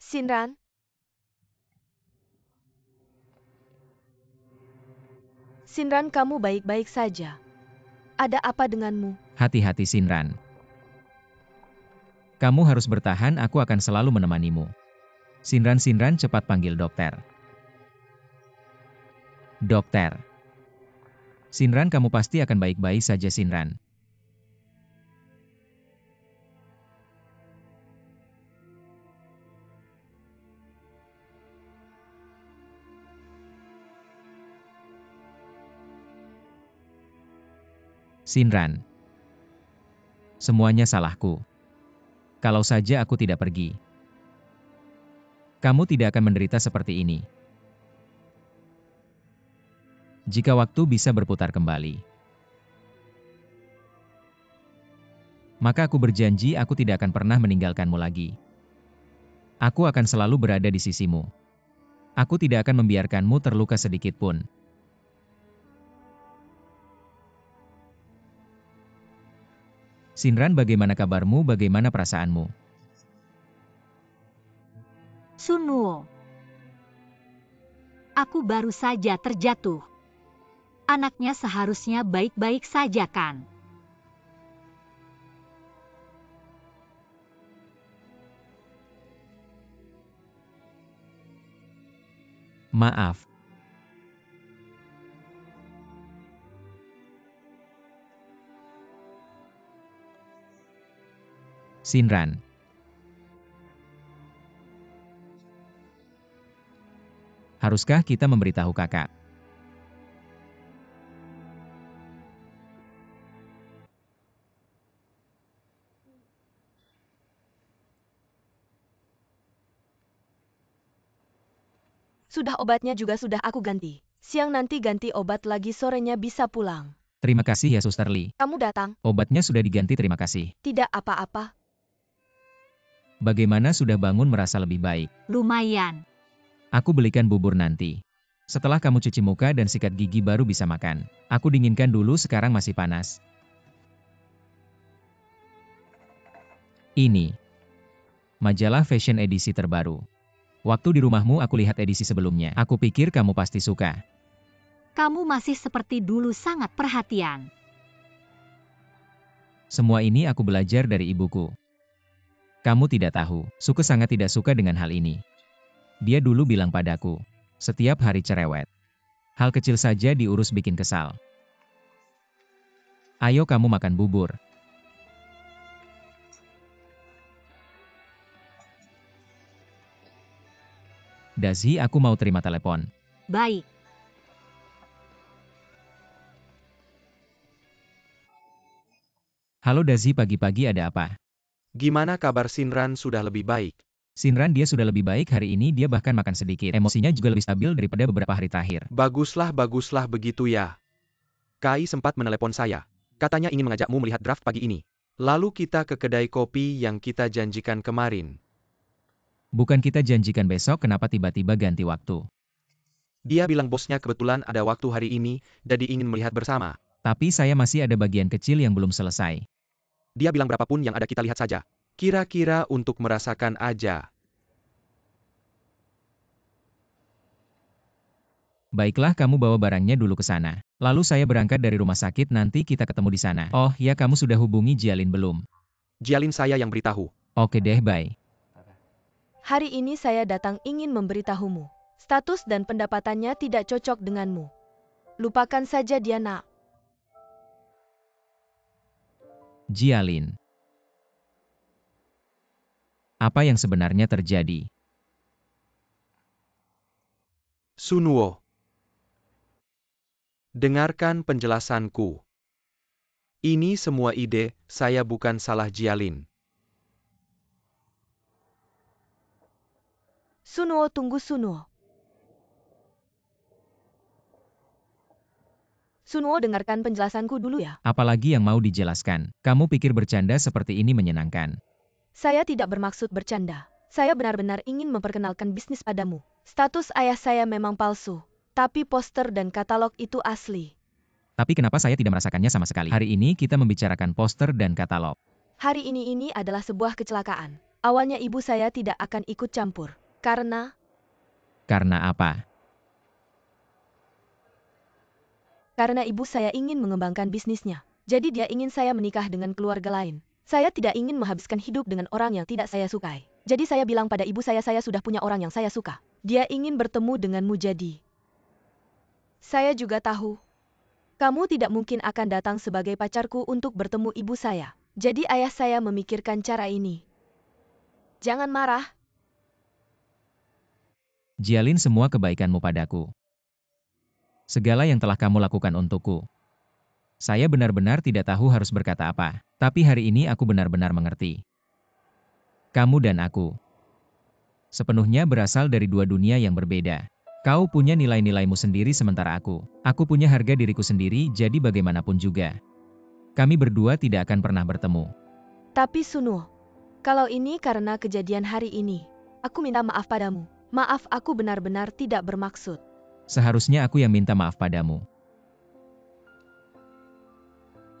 Sinran? Sinran, kamu baik-baik saja. Ada apa denganmu? Hati-hati Sinran. Kamu harus bertahan, aku akan selalu menemanimu. Sinran cepat panggil dokter. Dokter. Sinran, kamu pasti akan baik-baik saja Sinran. Sinran. Semuanya salahku. Kalau saja aku tidak pergi. Kamu tidak akan menderita seperti ini. Jika waktu bisa berputar kembali, maka aku berjanji aku tidak akan pernah meninggalkanmu lagi. Aku akan selalu berada di sisimu. Aku tidak akan membiarkanmu terluka sedikit pun. Sinran, bagaimana kabarmu, bagaimana perasaanmu? Sunwo. Aku baru saja terjatuh. Anaknya seharusnya baik-baik saja kan? Maaf. Sinran. Haruskah kita memberitahu kakak? Sudah, obatnya juga sudah aku ganti. Siang nanti ganti obat lagi, sorenya bisa pulang. Terima kasih ya Suster Lee. Kamu datang? Obatnya sudah diganti, terima kasih. Tidak apa-apa. Bagaimana, sudah bangun merasa lebih baik? Lumayan. Aku belikan bubur nanti. Setelah kamu cuci muka dan sikat gigi baru bisa makan. Aku dinginkan dulu, sekarang masih panas. Ini majalah fashion edisi terbaru. Waktu di rumahmu aku lihat edisi sebelumnya. Aku pikir kamu pasti suka. Kamu masih seperti dulu sangat perhatian. Semua ini aku belajar dari ibuku. Kamu tidak tahu, Suke sangat tidak suka dengan hal ini. Dia dulu bilang padaku, setiap hari cerewet. Hal kecil saja diurus bikin kesal. Ayo kamu makan bubur. Dazi, aku mau terima telepon. Baik. Halo Dazi, pagi-pagi ada apa? Gimana kabar Sinran, sudah lebih baik? Sinran, dia sudah lebih baik hari ini, dia bahkan makan sedikit. Emosinya juga lebih stabil daripada beberapa hari terakhir. Baguslah begitu ya. Kai sempat menelepon saya. Katanya ingin mengajakmu melihat draft pagi ini. Lalu kita ke kedai kopi yang kita janjikan kemarin. Bukan kita janjikan besok, kenapa tiba-tiba ganti waktu? Dia bilang bosnya kebetulan ada waktu hari ini, jadi ingin melihat bersama. Tapi saya masih ada bagian kecil yang belum selesai. Dia bilang berapapun yang ada kita lihat saja. Kira-kira untuk merasakan aja. Baiklah, kamu bawa barangnya dulu ke sana. Lalu saya berangkat dari rumah sakit, nanti kita ketemu di sana. Oh ya, kamu sudah hubungi Jialin belum? Jialin saya yang beritahu. Oke deh, bye. Hari ini saya datang ingin memberitahumu. Status dan pendapatannya tidak cocok denganmu. Lupakan saja dia, nak. Jialin. Apa yang sebenarnya terjadi? Sunwo. Dengarkan penjelasanku. Ini semua ide, saya bukan salah Jialin. Sunwo, tunggu Sunwo. Sunwo, dengarkan penjelasanku dulu ya. Apalagi yang mau dijelaskan? Kamu pikir bercanda seperti ini menyenangkan? Saya tidak bermaksud bercanda. Saya benar-benar ingin memperkenalkan bisnis padamu. Status ayah saya memang palsu, tapi poster dan katalog itu asli. Tapi kenapa saya tidak merasakannya sama sekali? Hari ini kita membicarakan poster dan katalog. Hari ini adalah sebuah kecelakaan. Awalnya ibu saya tidak akan ikut campur. Karena apa? ibu saya ingin mengembangkan bisnisnya. Jadi dia ingin saya menikah dengan keluarga lain. Saya tidak ingin menghabiskan hidup dengan orang yang tidak saya sukai. Jadi saya bilang pada ibu saya sudah punya orang yang saya suka. Dia ingin bertemu denganmu jadi. Saya juga tahu. Kamu tidak mungkin akan datang sebagai pacarku untuk bertemu ibu saya. Jadi ayah saya memikirkan cara ini. Jangan marah. Jialin semua kebaikanmu padaku. Segala yang telah kamu lakukan untukku. Saya benar-benar tidak tahu harus berkata apa. Tapi hari ini aku benar-benar mengerti. Kamu dan aku sepenuhnya berasal dari dua dunia yang berbeda. Kau punya nilai-nilaimu sendiri sementara aku punya harga diriku sendiri, jadi bagaimanapun juga. Kami berdua tidak akan pernah bertemu. Tapi Sunuh, kalau ini karena kejadian hari ini, aku minta maaf padamu. Maaf, aku benar-benar tidak bermaksud. Seharusnya aku yang minta maaf padamu.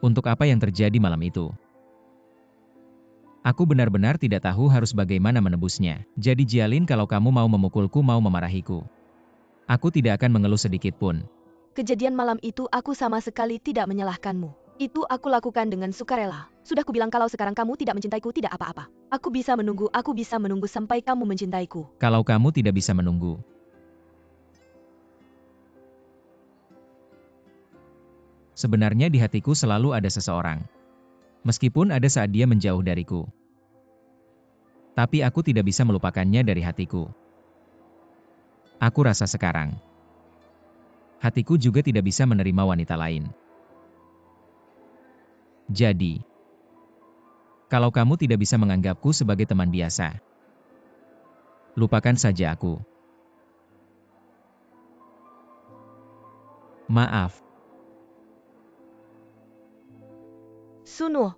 Untuk apa yang terjadi malam itu? Aku benar-benar tidak tahu harus bagaimana menebusnya. Jadi Jialin, kalau kamu mau memukulku, mau memarahiku, aku tidak akan mengeluh sedikit pun. Kejadian malam itu aku sama sekali tidak menyalahkanmu. Itu aku lakukan dengan sukarela. Sudah kubilang kalau sekarang kamu tidak mencintaiku, tidak apa-apa. Aku bisa menunggu sampai kamu mencintaiku. Kalau kamu tidak bisa menunggu, sebenarnya di hatiku selalu ada seseorang. Meskipun ada saat dia menjauh dariku. Tapi aku tidak bisa melupakannya dari hatiku. Aku rasa sekarang, hatiku juga tidak bisa menerima wanita lain. Jadi, kalau kamu tidak bisa menganggapku sebagai teman biasa, lupakan saja aku. Maaf. Sunuh.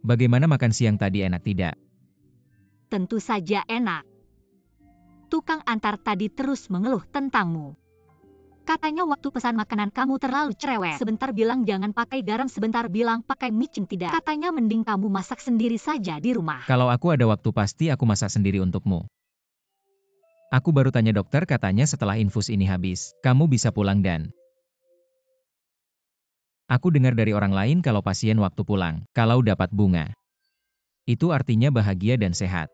Bagaimana makan siang tadi, enak tidak? Tentu saja enak. Tukang antar tadi terus mengeluh tentangmu. Katanya waktu pesan makanan kamu terlalu cerewet. Sebentar bilang jangan pakai garam, sebentar bilang pakai micin tidak. Katanya mending kamu masak sendiri saja di rumah. Kalau aku ada waktu pasti aku masak sendiri untukmu. Aku baru tanya dokter, katanya setelah infus ini habis, kamu bisa pulang dan... Aku dengar dari orang lain kalau pasien waktu pulang, kalau dapat bunga, itu artinya bahagia dan sehat.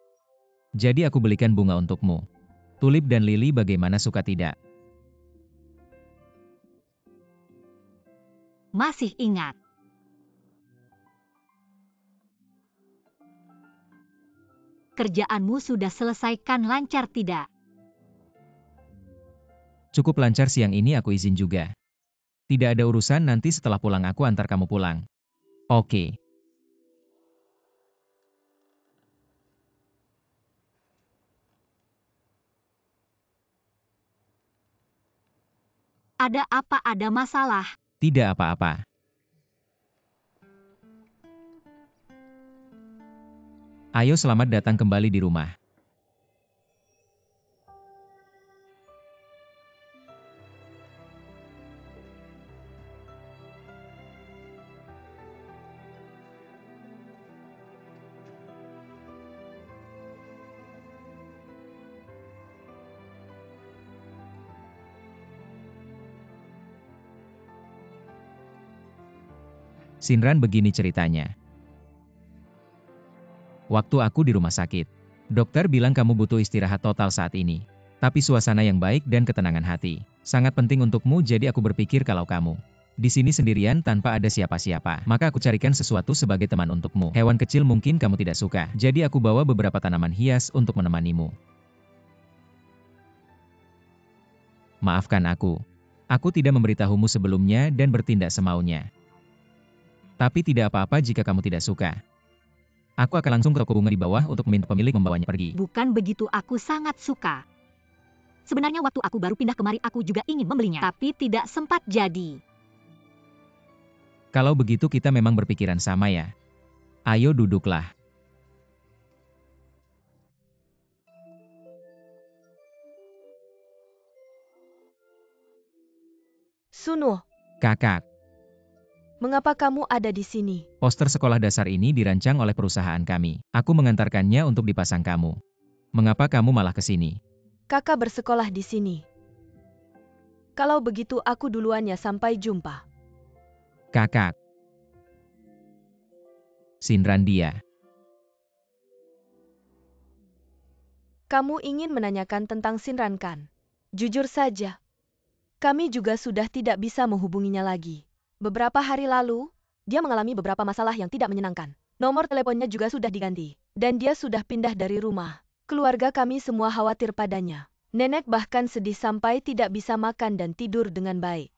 Jadi aku belikan bunga untukmu. Tulip dan lili, bagaimana suka tidak? Masih ingat. Kerjaanmu sudah selesaikan lancar tidak? Cukup lancar, siang ini aku izin juga. Tidak ada urusan, nanti setelah pulang aku antar kamu pulang. Oke. Ada apa, ada masalah? Tidak apa-apa. Ayo, selamat datang kembali di rumah. Sinran, begini ceritanya. Waktu aku di rumah sakit, dokter bilang kamu butuh istirahat total saat ini. Tapi suasana yang baik dan ketenangan hati sangat penting untukmu, jadi aku berpikir kalau kamu di sini sendirian tanpa ada siapa-siapa, maka aku carikan sesuatu sebagai teman untukmu. Hewan kecil mungkin kamu tidak suka, jadi aku bawa beberapa tanaman hias untuk menemanimu. Maafkan aku. Aku tidak memberitahumu sebelumnya dan bertindak semaunya. Tapi tidak apa-apa jika kamu tidak suka. Aku akan langsung ke toko bunga di bawah untuk meminta pemilik membawanya pergi. Bukan begitu, aku sangat suka. Sebenarnya waktu aku baru pindah kemari aku juga ingin membelinya, tapi tidak sempat jadi. Kalau begitu kita memang berpikiran sama ya. Ayo duduklah. Sunuo, Kakak, mengapa kamu ada di sini? poster sekolah dasar ini dirancang oleh perusahaan kami. Aku mengantarkannya untuk dipasang kamu. Mengapa kamu malah ke sini? Kakak bersekolah di sini. Kalau begitu aku duluan ya, sampai jumpa. Kakak. Sinran dia. Kamu ingin menanyakan tentang Sinran kan? Jujur saja, kami juga sudah tidak bisa menghubunginya lagi. Beberapa hari lalu, dia mengalami beberapa masalah yang tidak menyenangkan. Nomor teleponnya juga sudah diganti, dan dia sudah pindah dari rumah. Keluarga kami semua khawatir padanya. Nenek bahkan sedih sampai tidak bisa makan dan tidur dengan baik.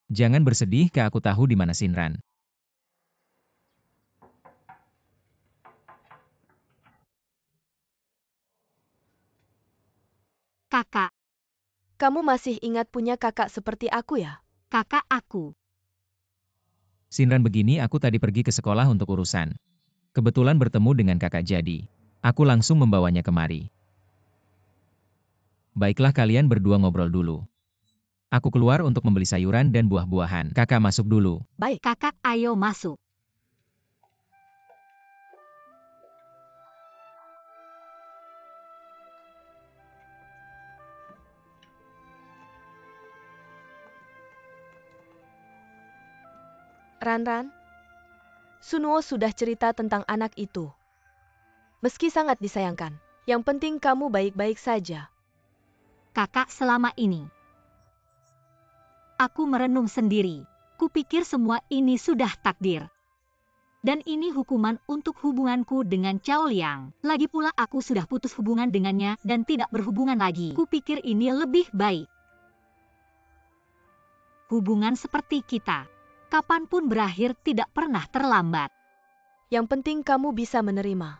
Jangan bersedih, Kak, aku tahu di mana Sinran. Kakak, Kamu masih ingat punya kakak seperti aku ya? kakak aku. Sinran begini, aku tadi pergi ke sekolah untuk urusan. Kebetulan bertemu dengan kakak jadi. Aku langsung membawanya kemari. Baiklah, kalian berdua ngobrol dulu. Aku keluar untuk membeli sayuran dan buah-buahan. Kakak masuk dulu. Baik. Kakak, ayo masuk. Ran, Sunuo sudah cerita tentang anak itu. Meski sangat disayangkan, yang penting kamu baik-baik saja. Kakak, selama ini aku merenung sendiri. Kupikir semua ini sudah takdir. Dan ini hukuman untuk hubunganku dengan Cao Liang. Lagi pula aku sudah putus hubungan dengannya dan tidak berhubungan lagi. Kupikir ini lebih baik. Hubungan seperti kita, kapanpun berakhir tidak pernah terlambat. Yang penting kamu bisa menerima.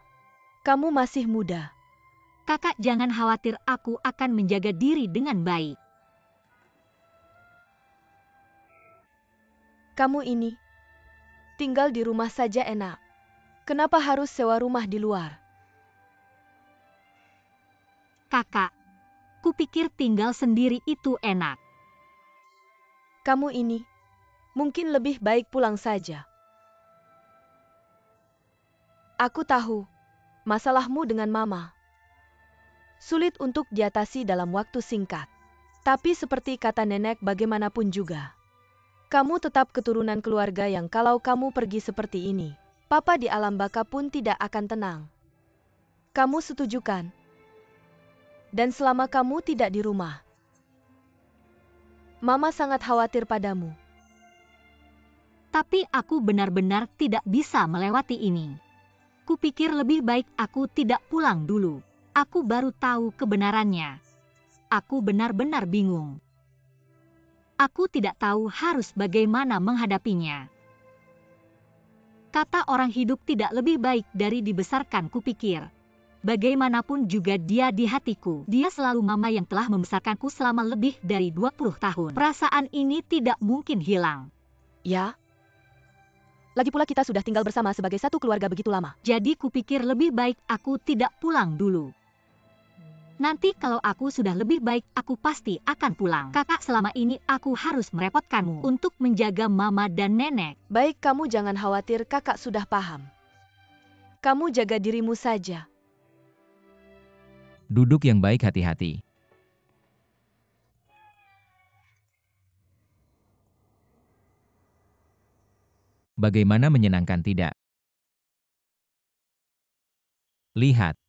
Kamu masih muda. Kakak, jangan khawatir, aku akan menjaga diri dengan baik. Kamu ini tinggal di rumah saja enak. Kenapa harus sewa rumah di luar? Kakak, kupikir tinggal sendiri itu enak. Kamu ini mungkin lebih baik pulang saja. Aku tahu masalahmu dengan Mama. Sulit untuk diatasi dalam waktu singkat. Tapi seperti kata nenek, bagaimanapun juga, kamu tetap keturunan keluarga yang kalau kamu pergi seperti ini, Papa di alam baka pun tidak akan tenang. Kamu setuju kan? Dan selama kamu tidak di rumah, Mama sangat khawatir padamu. Tapi aku benar-benar tidak bisa melewati ini. Kupikir lebih baik aku tidak pulang dulu. Aku baru tahu kebenarannya. Aku benar-benar bingung. Aku tidak tahu harus bagaimana menghadapinya. Kata orang hidup tidak lebih baik dari dibesarkan, kupikir. Bagaimanapun juga dia di hatiku. Dia selalu Mama yang telah membesarkanku selama lebih dari 20 tahun. Perasaan ini tidak mungkin hilang. Ya? Lagi pula kita sudah tinggal bersama sebagai satu keluarga begitu lama. Jadi kupikir lebih baik aku tidak pulang dulu. Nanti kalau aku sudah lebih baik, aku pasti akan pulang. Kakak, selama ini aku harus merepotkanmu untuk menjaga Mama dan Nenek. Baik, kamu jangan khawatir, kakak sudah paham. Kamu jaga dirimu saja. Duduk yang baik, hati-hati. Bagaimana menyenangkan tidak? Lihat.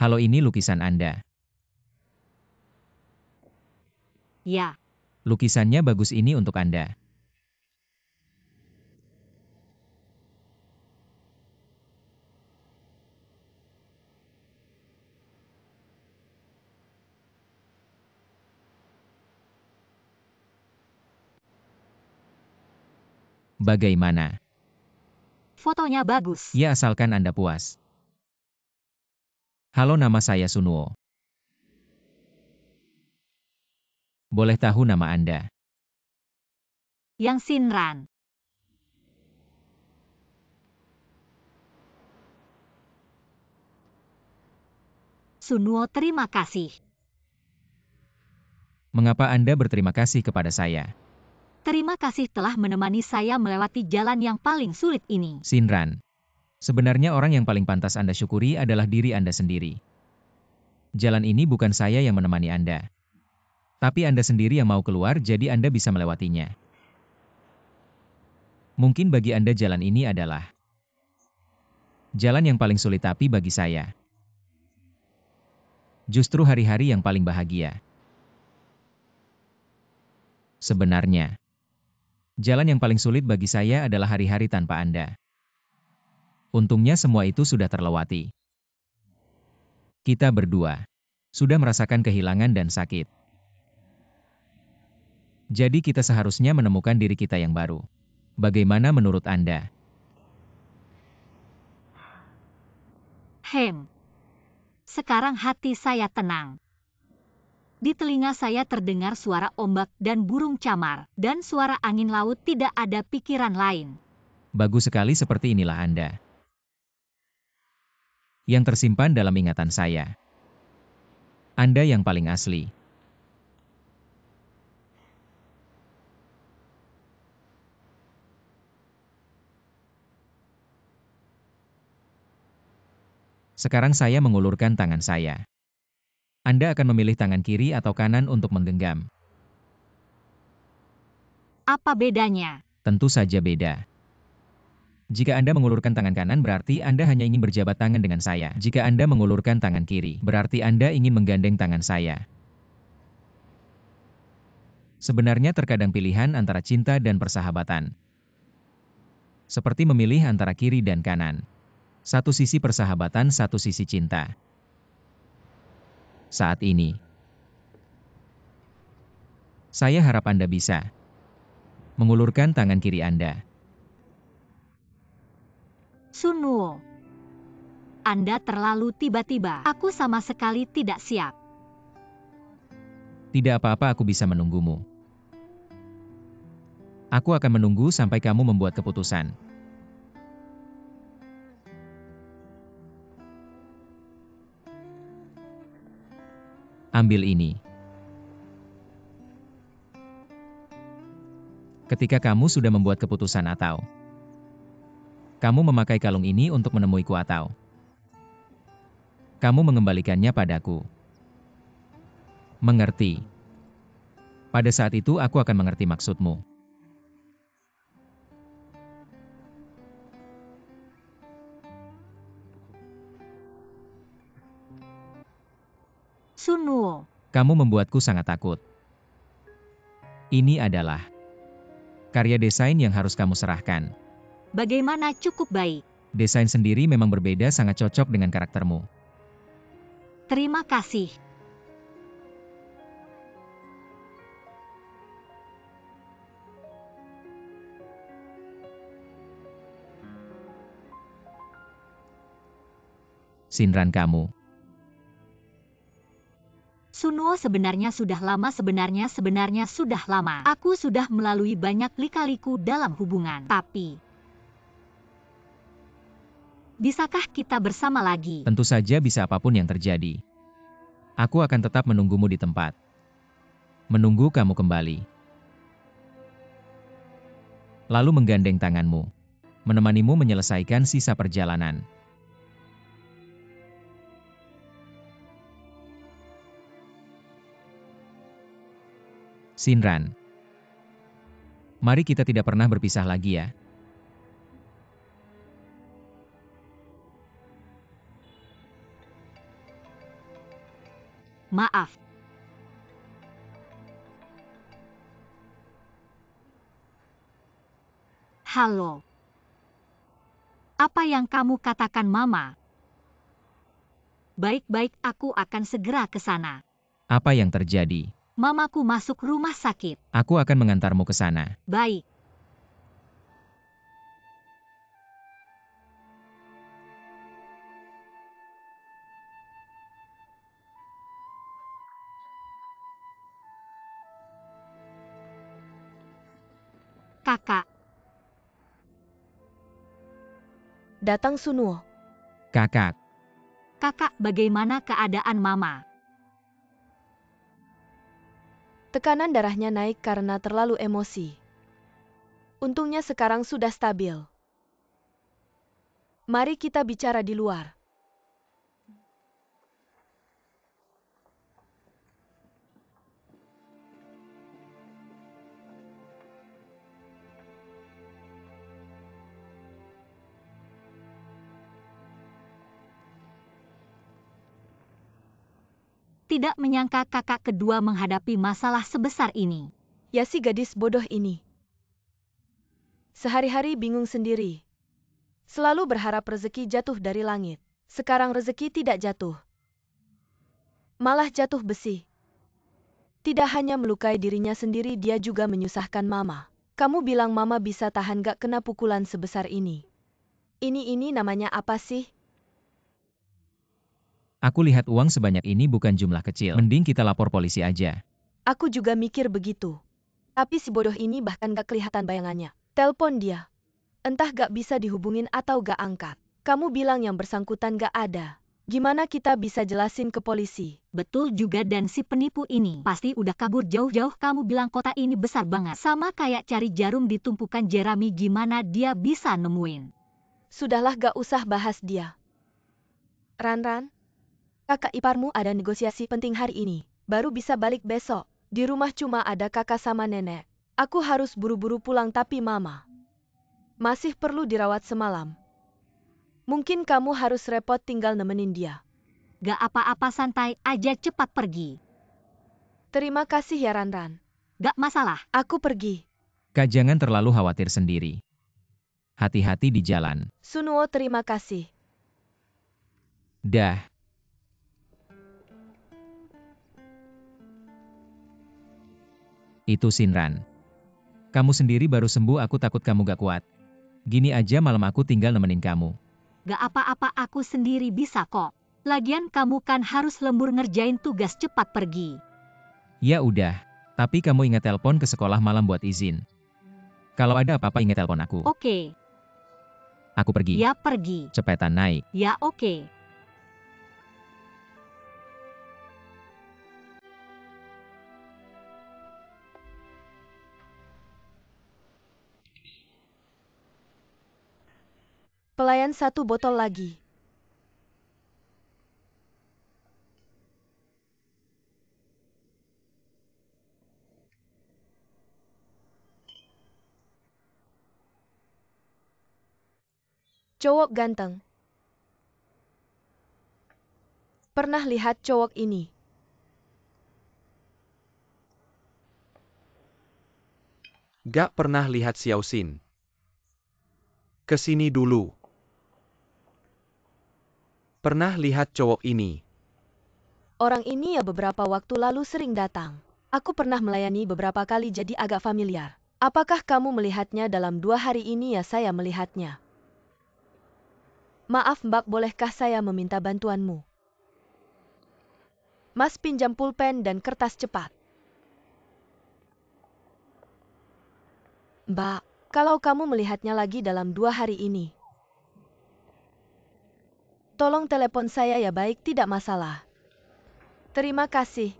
Halo, ini lukisan Anda. Ya, Lukisannya bagus, ini untuk Anda. Bagaimana? fotonya bagus. Ya, asalkan Anda puas. Halo, nama saya Sunwo. Boleh tahu nama Anda? Yang Shinran. Sunwo, terima kasih. Mengapa Anda berterima kasih kepada saya? Terima kasih telah menemani saya melewati jalan yang paling sulit ini. Shinran, sebenarnya orang yang paling pantas Anda syukuri adalah diri Anda sendiri. Jalan ini bukan saya yang menemani Anda. Tapi Anda sendiri yang mau keluar, jadi Anda bisa melewatinya. Mungkin bagi Anda jalan ini adalah jalan yang paling sulit, tapi bagi saya, justru hari-hari yang paling bahagia. Sebenarnya, jalan yang paling sulit bagi saya adalah hari-hari tanpa Anda. Untungnya semua itu sudah terlewati. Kita berdua sudah merasakan kehilangan dan sakit. Jadi kita seharusnya menemukan diri kita yang baru. Bagaimana menurut Anda? Sekarang hati saya tenang. Di telinga saya terdengar suara ombak dan burung camar, dan suara angin laut, tidak ada pikiran lain. Bagus sekali, seperti inilah Anda. Yang tersimpan dalam ingatan saya. Anda yang paling asli. Sekarang saya mengulurkan tangan saya. Anda akan memilih tangan kiri atau kanan untuk menggenggam. Apa bedanya? Tentu saja beda. Jika Anda mengulurkan tangan kanan, berarti Anda hanya ingin berjabat tangan dengan saya. Jika Anda mengulurkan tangan kiri, berarti Anda ingin menggandeng tangan saya. Sebenarnya terkadang pilihan antara cinta dan persahabatan. Seperti memilih antara kiri dan kanan. Satu sisi persahabatan, satu sisi cinta. Saat ini, saya harap Anda bisa mengulurkan tangan kiri Anda. Sunwo, Anda terlalu tiba-tiba. Aku sama sekali tidak siap. Tidak apa-apa, aku bisa menunggumu. Aku akan menunggu sampai kamu membuat keputusan. Ambil ini. Ketika kamu sudah membuat keputusan atau kamu memakai kalung ini untuk menemuiku atau kamu mengembalikannya padaku. Mengerti? Pada saat itu aku akan mengerti maksudmu. Sunwo, Kamu membuatku sangat takut. Ini adalah karya desain yang harus kamu serahkan. bagaimana cukup baik. Desain sendiri memang berbeda, sangat cocok dengan karaktermu. Terima kasih. Shinran, kamu. Sunwo, sebenarnya sudah lama. Aku sudah melalui banyak lika-liku dalam hubungan. Tapi, bisakah kita bersama lagi? Tentu saja bisa, apapun yang terjadi. Aku akan tetap menunggumu di tempat. Menunggu kamu kembali. Lalu menggandeng tanganmu. Menemanimu menyelesaikan sisa perjalanan. Shinran. Mari kita tidak pernah berpisah lagi ya. Maaf. Halo. Apa yang kamu katakan, Mama? Baik-baik, aku akan segera ke sana. Apa yang terjadi? Mamaku masuk rumah sakit. Aku akan mengantarmu ke sana. Baik. Kakak, Datang Sunuo. Kakak, kakak, bagaimana keadaan Mama? Tekanan darahnya naik karena terlalu emosi. Untungnya sekarang sudah stabil. Mari kita bicara di luar. Tidak menyangka kakak kedua menghadapi masalah sebesar ini. Ya si gadis bodoh ini. Sehari-hari bingung sendiri. Selalu berharap rezeki jatuh dari langit. Sekarang rezeki tidak jatuh. Malah jatuh besi. Tidak hanya melukai dirinya sendiri, dia juga menyusahkan Mama. Kamu bilang Mama bisa tahan gak kena pukulan sebesar ini. Ini namanya apa sih? aku lihat uang sebanyak ini bukan jumlah kecil. Mending kita lapor polisi aja. Aku juga mikir begitu. Tapi si bodoh ini bahkan gak kelihatan bayangannya. Telepon dia. Entah gak bisa dihubungin atau gak angkat. Kamu bilang yang bersangkutan gak ada. Gimana kita bisa jelasin ke polisi? Betul juga, dan si penipu ini pasti udah kabur jauh-jauh. Kamu bilang kota ini besar banget. Sama kayak cari jarum di tumpukan jerami, gimana dia bisa nemuin? Sudahlah, gak usah bahas dia. Ran, kakak iparmu ada negosiasi penting hari ini. Baru bisa balik besok. Di rumah cuma ada kakak sama nenek. Aku harus buru-buru pulang, tapi Mama masih perlu dirawat semalam. Mungkin kamu harus repot tinggal nemenin dia. Gak apa-apa, santai aja, cepat pergi. Terima kasih ya Ran. Gak masalah. Aku pergi. Kak, jangan terlalu khawatir sendiri. Hati-hati di jalan. Sunuo, terima kasih. Dah. Itu Shinran. Kamu sendiri baru sembuh, aku takut kamu gak kuat. Gini aja malam aku tinggal nemenin kamu. Gak apa-apa, aku sendiri bisa kok. Lagian kamu kan harus lembur ngerjain tugas, cepat pergi. Ya udah, tapi kamu ingat telepon ke sekolah malam buat izin. Kalau ada apa-apa ingat telepon aku. Oke. Aku pergi. Ya pergi. Cepetan naik. Ya oke. Pelayan, 1 botol lagi. Cowok ganteng. Pernah lihat cowok ini? Gak pernah lihat Xiao Xin. Kesini dulu. Pernah lihat cowok ini. Orang ini ya beberapa waktu lalu sering datang. Aku pernah melayani beberapa kali, jadi agak familiar. Apakah kamu melihatnya dalam 2 hari ini? Ya, saya melihatnya. Maaf Mbak, bolehkah saya meminta bantuanmu? Mas, pinjam pulpen dan kertas cepat. Mbak, kalau kamu melihatnya lagi dalam 2 hari ini, tolong telepon saya ya. Baik, tidak masalah. Terima kasih.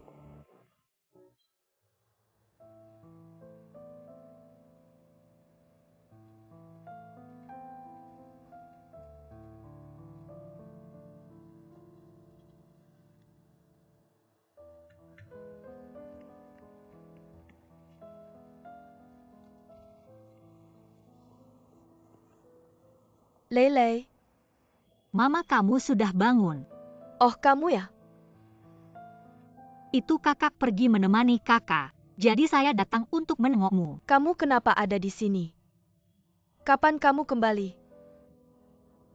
Lele. Mama, kamu sudah bangun. Oh, kamu ya? Itu kakak pergi menemani kakak. Jadi saya datang untuk menengokmu. Kamu kenapa ada di sini? Kapan kamu kembali?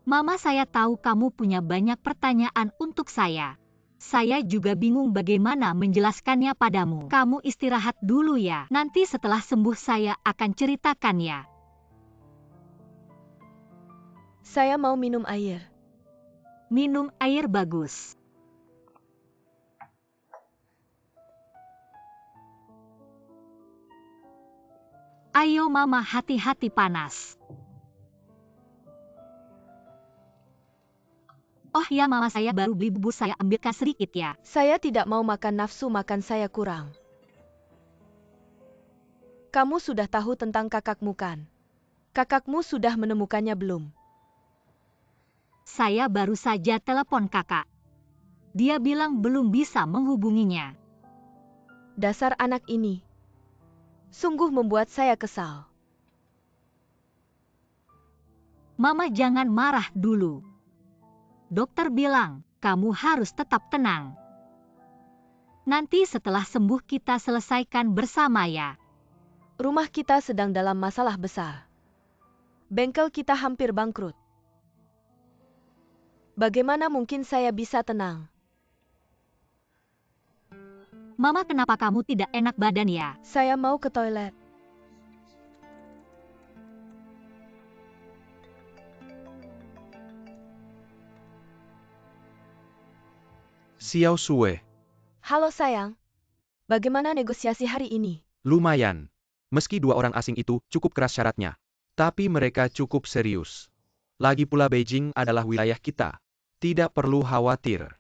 Mama, saya tahu kamu punya banyak pertanyaan untuk saya. Saya juga bingung bagaimana menjelaskannya padamu. Kamu istirahat dulu ya. Nanti setelah sembuh saya akan ceritakan ya. Saya mau minum air. Minum air bagus. Ayo mama, hati-hati panas. Oh ya mama, saya baru beli bubur, saya ambilkan sedikit ya. Saya tidak mau makan, nafsu makan saya kurang. Kamu sudah tahu tentang kakakmu kan? Kakakmu sudah menemukannya belum? Saya baru saja telepon kakak. Dia bilang belum bisa menghubunginya. Dasar anak ini. Sungguh membuat saya kesal. Mama jangan marah dulu. Dokter bilang, kamu harus tetap tenang. Nanti setelah sembuh kita selesaikan bersama ya. Rumah kita sedang dalam masalah besar. Bengkel kita hampir bangkrut. Bagaimana mungkin saya bisa tenang? Mama, kenapa kamu tidak enak badan ya? Saya mau ke toilet. Xiao Sue, Halo sayang. Bagaimana negosiasi hari ini? lumayan. Meski dua orang asing itu cukup keras syaratnya, tapi mereka cukup serius. Lagi pula Beijing adalah wilayah kita. Tidak perlu khawatir.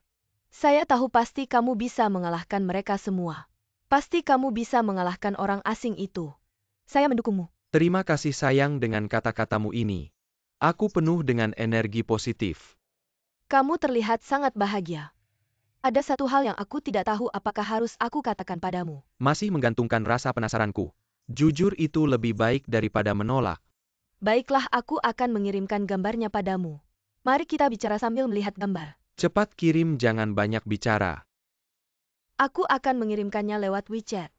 Saya tahu pasti kamu bisa mengalahkan mereka semua. Pasti kamu bisa mengalahkan orang asing itu. Saya mendukungmu. Terima kasih sayang dengan kata-katamu ini. Aku penuh dengan energi positif. Kamu terlihat sangat bahagia. Ada satu hal yang aku tidak tahu, apakah harus aku katakan padamu. Masih menggantungkan rasa penasaranku. Jujur itu lebih baik daripada menolak. Baiklah, aku akan mengirimkan gambarnya padamu. Mari kita bicara sambil melihat gambar. Cepat kirim, jangan banyak bicara. Aku akan mengirimkannya lewat WeChat.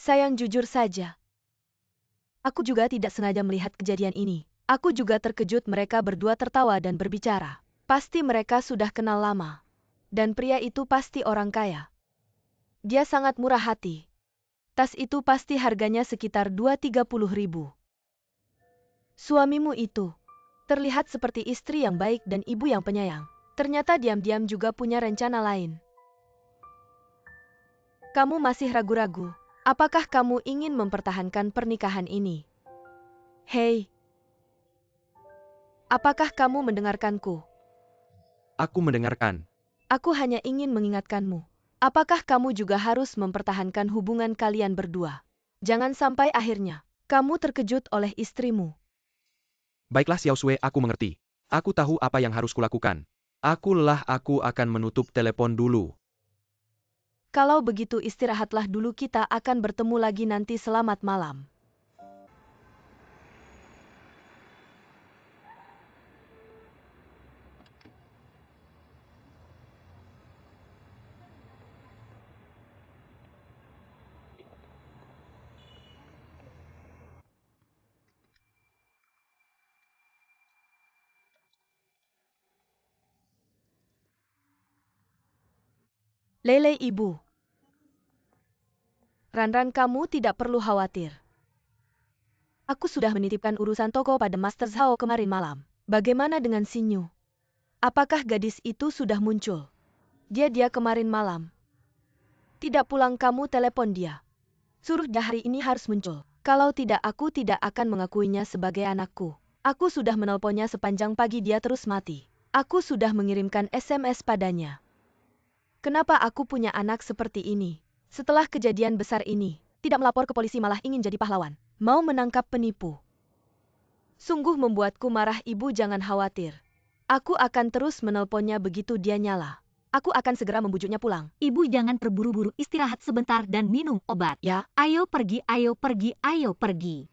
Sayang, jujur saja. Aku juga tidak sengaja melihat kejadian ini. Aku juga terkejut mereka berdua tertawa dan berbicara. Pasti mereka sudah kenal lama. Dan pria itu pasti orang kaya. Dia sangat murah hati. Tas itu pasti harganya sekitar 2-30 ribu. Suamimu itu terlihat seperti istri yang baik dan ibu yang penyayang. Ternyata diam-diam juga punya rencana lain. Kamu masih ragu-ragu. Apakah kamu ingin mempertahankan pernikahan ini? Hei, apakah kamu mendengarkanku? Aku mendengarkan. Aku hanya ingin mengingatkanmu. Apakah kamu juga harus mempertahankan hubungan kalian berdua? Jangan sampai akhirnya kamu terkejut oleh istrimu. Baiklah Xiao Sue, aku mengerti. Aku tahu apa yang harus kulakukan. Aku lelah, aku akan menutup telepon dulu. Kalau begitu istirahatlah dulu, kita akan bertemu lagi nanti. Selamat malam. Lele ibu. Ranran, kamu tidak perlu khawatir. Aku sudah menitipkan urusan toko pada Master Zhao kemarin malam. Bagaimana dengan Sinyu? Apakah gadis itu sudah muncul? Dia kemarin malam. Tidak pulang, kamu telepon dia. Suruh dia hari ini harus muncul. Kalau tidak, aku tidak akan mengakuinya sebagai anakku. Aku sudah menelponnya sepanjang pagi, dia terus mati. Aku sudah mengirimkan SMS padanya. Kenapa aku punya anak seperti ini? Setelah kejadian besar ini, tidak melapor ke polisi, malah ingin jadi pahlawan. Mau menangkap penipu. Sungguh membuatku marah. Ibu jangan khawatir. Aku akan terus menelponnya begitu dia nyala. Aku akan segera membujuknya pulang. Ibu jangan terburu-buru, istirahat sebentar dan minum obat. Ya, Ayo pergi, ayo pergi, ayo pergi.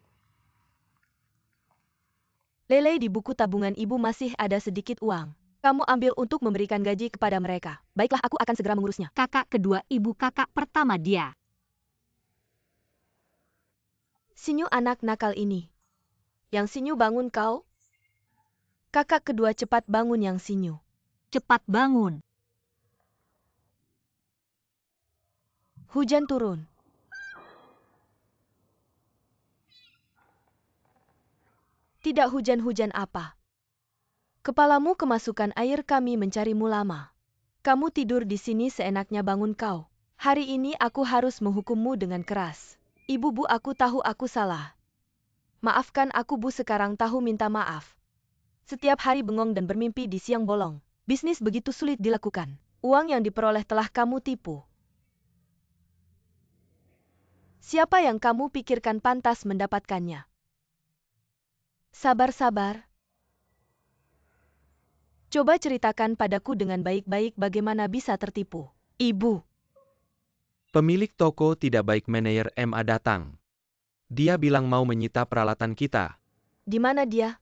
Lele, di buku tabungan ibu masih ada sedikit uang. Kamu ambil untuk memberikan gaji kepada mereka. Baiklah, aku akan segera mengurusnya. Kakak kedua ibu, kakak pertama dia. Sinyu anak nakal ini. Yang Sinyu bangun kau. Kakak kedua cepat bangun yang Sinyu. Cepat bangun. Hujan turun. Tidak hujan-hujan apa. Kepalamu kemasukan air, kami mencarimu lama. Kamu tidur di sini seenaknya, bangun kau. Hari ini aku harus menghukummu dengan keras. Ibu, Bu, aku tahu aku salah. Maafkan aku, Bu, sekarang tahu minta maaf. Setiap hari bengong dan bermimpi di siang bolong. Bisnis begitu sulit dilakukan. Uang yang diperoleh telah kamu tipu. Siapa yang kamu pikirkan pantas mendapatkannya? Sabar-sabar. Coba ceritakan padaku dengan baik-baik bagaimana bisa tertipu. Ibu. Pemilik toko tidak baik. Manajer MA datang. Dia bilang mau menyita peralatan kita. Di mana dia?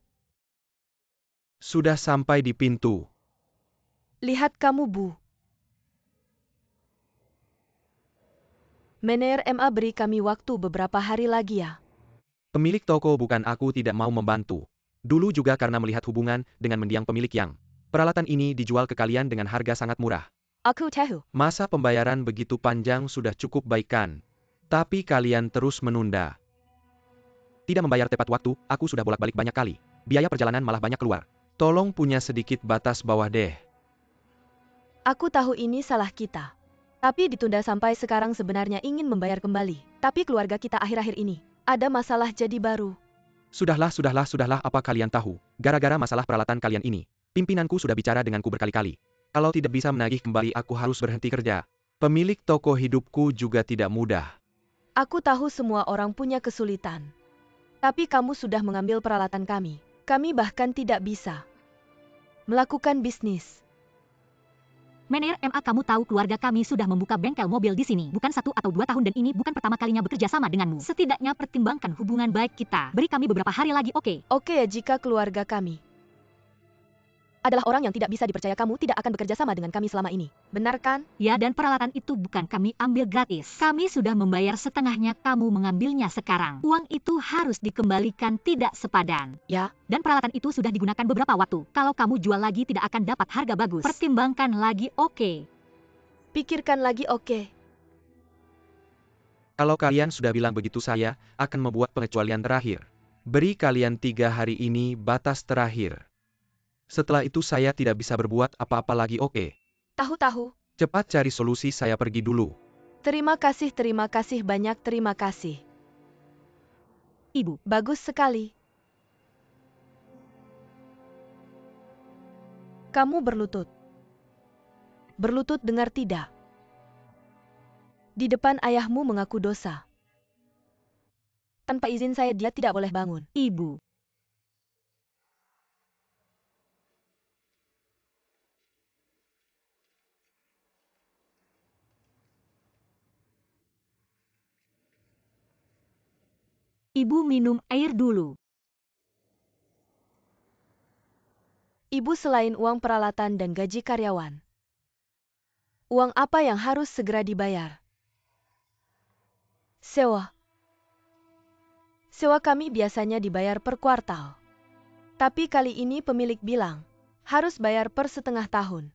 Sudah sampai di pintu. Lihat kamu, Bu. Manajer MA beri kami waktu beberapa hari lagi ya. Pemilik toko bukan aku tidak mau membantu. Dulu juga karena melihat hubungan dengan mendiang pemilik yang. Peralatan ini dijual ke kalian dengan harga sangat murah. Aku tahu. Masa pembayaran begitu panjang sudah cukup baik kan? Tapi kalian terus menunda. Tidak membayar tepat waktu, aku sudah bolak-balik banyak kali. Biaya perjalanan malah banyak keluar. Tolong punya sedikit batas bawah deh. Aku tahu ini salah kita. Tapi ditunda sampai sekarang, sebenarnya ingin membayar kembali. Tapi keluarga kita akhir-akhir ini ada masalah jadi baru. Sudahlah, apa kalian tahu? Gara-gara masalah peralatan kalian ini, pimpinanku sudah bicara denganku berkali-kali. Kalau tidak bisa menagih kembali, aku harus berhenti kerja. Pemilik toko hidupku juga tidak mudah. Aku tahu semua orang punya kesulitan. Tapi kamu sudah mengambil peralatan kami. Kami bahkan tidak bisa melakukan bisnis. Manajer MA, kamu tahu keluarga kami sudah membuka bengkel mobil di sini bukan 1 atau 2 tahun dan ini bukan pertama kalinya bekerja sama denganmu. Setidaknya pertimbangkan hubungan baik kita. Beri kami beberapa hari lagi, oke? Oke ya, jika keluarga kami adalah orang yang tidak bisa dipercaya, kamu tidak akan bekerja sama dengan kami selama ini. Benar kan? Ya, dan peralatan itu bukan kami ambil gratis. Kami sudah membayar setengahnya, kamu mengambilnya sekarang. Uang itu harus dikembalikan tidak sepadan. Ya. Dan peralatan itu sudah digunakan beberapa waktu. Kalau kamu jual lagi tidak akan dapat harga bagus. Pertimbangkan lagi, oke? Pikirkan lagi, oke? Kalau kalian sudah bilang begitu, saya akan membuat pengecualian terakhir. Beri kalian 3 hari ini batas terakhir. Setelah itu saya tidak bisa berbuat apa-apa lagi, oke? Tahu-tahu. Cepat cari solusi, saya pergi dulu. Terima kasih banyak, terima kasih. Ibu. Bagus sekali. Kamu berlutut. Berlutut, dengar tidak? Di depan ayahmu mengaku dosa. Tanpa izin saya dia tidak boleh bangun. Ibu. Ibu minum air dulu. Ibu, selain uang peralatan dan gaji karyawan, uang apa yang harus segera dibayar? Sewa. Sewa kami biasanya dibayar per kuartal. Tapi kali ini pemilik bilang, harus bayar per setengah tahun.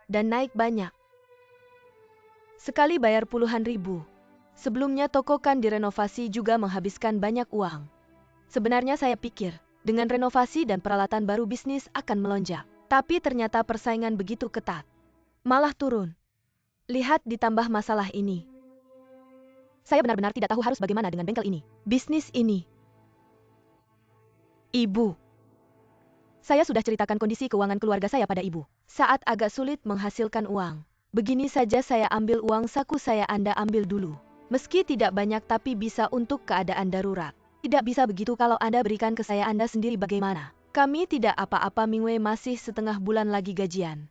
Dan naik banyak. Sekali bayar puluhan ribu. Sebelumnya toko kan direnovasi juga menghabiskan banyak uang. Sebenarnya saya pikir, dengan renovasi dan peralatan baru bisnis akan melonjak. Tapi ternyata persaingan begitu ketat. Malah turun. Lihat, ditambah masalah ini. Saya benar-benar tidak tahu harus bagaimana dengan bengkel ini. Bisnis ini. Ibu. Saya sudah ceritakan kondisi keuangan keluarga saya pada ibu. Saat agak sulit menghasilkan uang. Begini saja, saya ambil uang saku saya, Anda ambil dulu. Meski tidak banyak tapi bisa untuk keadaan darurat. Tidak bisa begitu kalau Anda berikan ke saya Anda sendiri bagaimana? Kami tidak apa-apa Mingwei masih setengah bulan lagi gajian.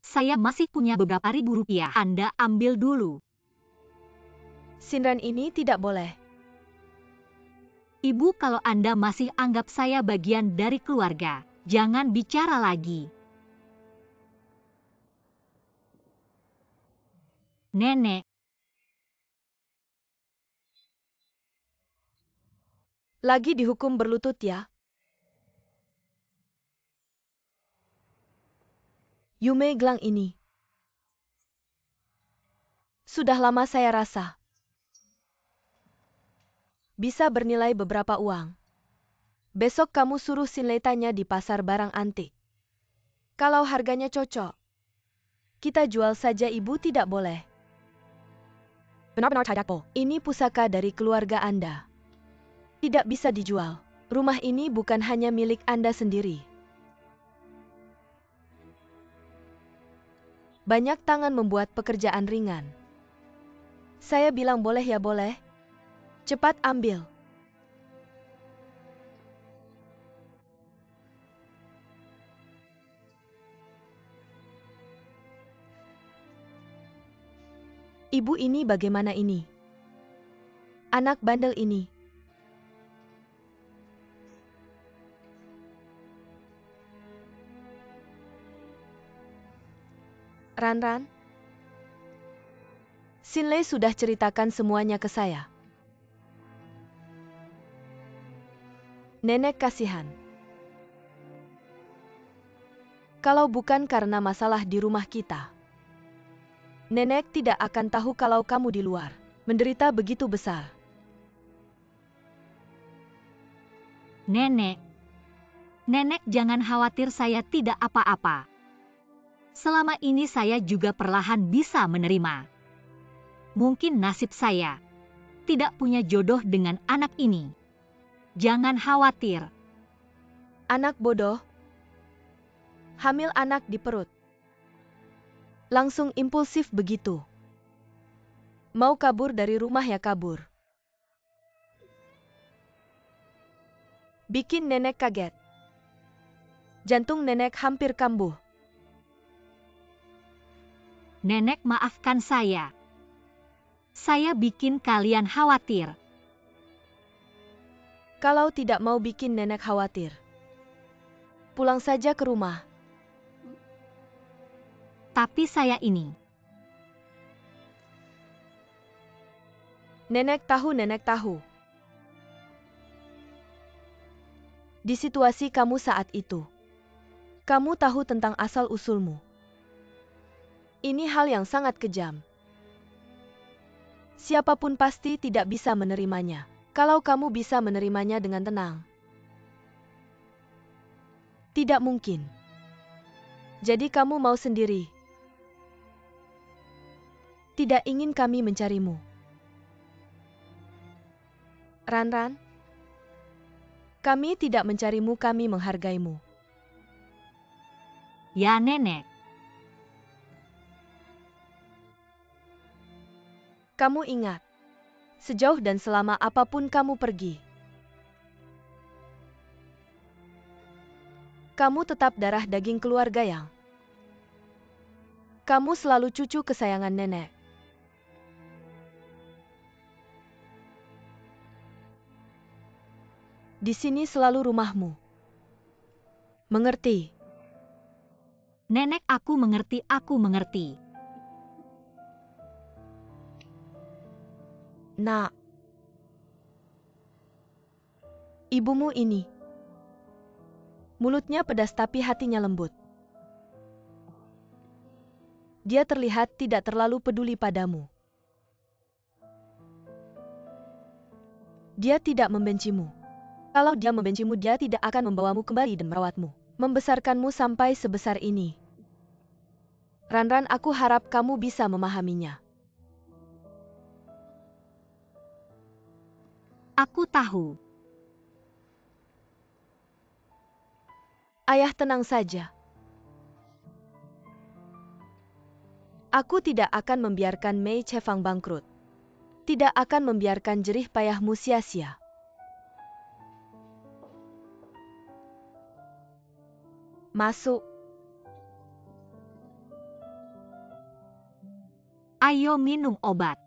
Saya masih punya beberapa ribu rupiah. Anda ambil dulu. Sinran ini tidak boleh. Ibu, kalau Anda masih anggap saya bagian dari keluarga, jangan bicara lagi. Nenek, Lagi dihukum berlutut ya. Yume gelang ini. Sudah lama saya rasa. Bisa bernilai beberapa uang. Besok kamu suruh Sinlei tanya di pasar barang antik. Kalau harganya cocok, kita jual saja ibu tidak boleh. Benar-benar tidak po. Ini pusaka dari keluarga Anda. Tidak bisa dijual. Rumah ini bukan hanya milik Anda sendiri. Banyak tangan membuat pekerjaan ringan. Saya bilang boleh ya boleh. Cepat ambil. Ibu ini bagaimana ini? Anak bandel ini. Ran-ran? Sinlei sudah ceritakan semuanya ke saya. Nenek kasihan. Kalau bukan karena masalah di rumah kita, Nenek tidak akan tahu kalau kamu di luar menderita begitu besar. Nenek. Nenek jangan khawatir, saya tidak apa-apa. Selama ini saya juga perlahan bisa menerima. Mungkin nasib saya tidak punya jodoh dengan anak ini. Jangan khawatir. Anak bodoh. Hamil anak di perut. Langsung impulsif begitu. Mau kabur dari rumah ya kabur. Bikin nenek kaget. Jantung nenek hampir kambuh. Nenek, maafkan saya. Saya bikin kalian khawatir. Kalau tidak mau bikin nenek khawatir, pulang saja ke rumah. Tapi saya ini. Nenek tahu. Di situasi kamu saat itu, kamu tahu tentang asal-usulmu. Ini hal yang sangat kejam. Siapapun pasti tidak bisa menerimanya. Kalau kamu bisa menerimanya dengan tenang. Tidak mungkin. Jadi kamu mau sendiri. Tidak ingin kami mencarimu. Ran-ran, kami tidak mencarimu, kami menghargaimu. Ya, Nenek. Kamu ingat, sejauh dan selama apapun kamu pergi, kamu tetap darah daging keluarga yang. Kamu selalu cucu kesayangan nenek. Di sini selalu rumahmu. Mengerti? Nenek, aku mengerti. Nak. Ibumu ini. Mulutnya pedas tapi hatinya lembut. Dia terlihat tidak terlalu peduli padamu. Dia tidak membencimu. Kalau dia membencimu, dia tidak akan membawamu kembali dan merawatmu, membesarkanmu sampai sebesar ini. Ran-ran, aku harap kamu bisa memahaminya. Aku tahu. Ayah, tenang saja. Aku tidak akan membiarkan Mei Chefang bangkrut. tidak akan membiarkan jerih payahmu sia-sia. Masuk. Ayo minum obat.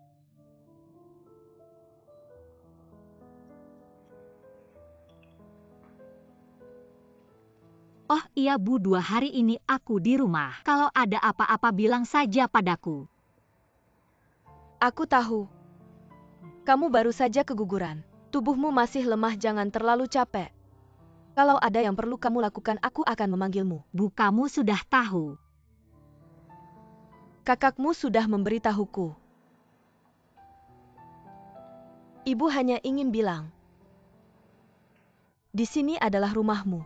Oh iya Bu, 2 hari ini aku di rumah. Kalau ada apa-apa bilang saja padaku. Aku tahu. Kamu baru saja keguguran. Tubuhmu masih lemah, jangan terlalu capek. Kalau ada yang perlu kamu lakukan, aku akan memanggilmu. Bu, kamu sudah tahu. Kakakmu sudah memberitahuku. Ibu hanya ingin bilang, di sini adalah rumahmu.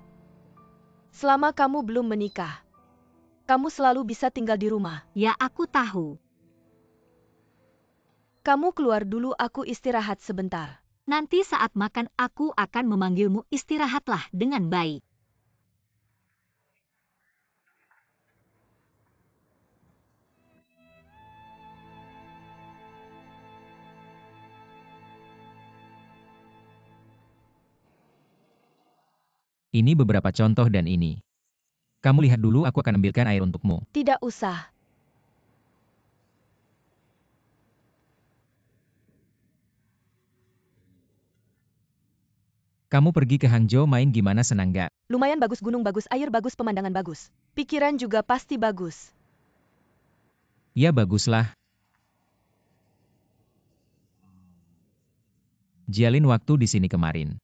Selama kamu belum menikah, kamu selalu bisa tinggal di rumah. Ya, aku tahu. Kamu keluar dulu, aku istirahat sebentar. Nanti saat makan aku akan memanggilmu, istirahatlah dengan baik. Ini beberapa contoh dan ini. Kamu lihat dulu, aku akan ambilkan air untukmu. Tidak usah. Kamu pergi ke Hangzhou main gimana, senang gak? Lumayan bagus, gunung bagus, air bagus, pemandangan bagus. Pikiran juga pasti bagus. Ya baguslah. Jialin waktu di sini kemarin.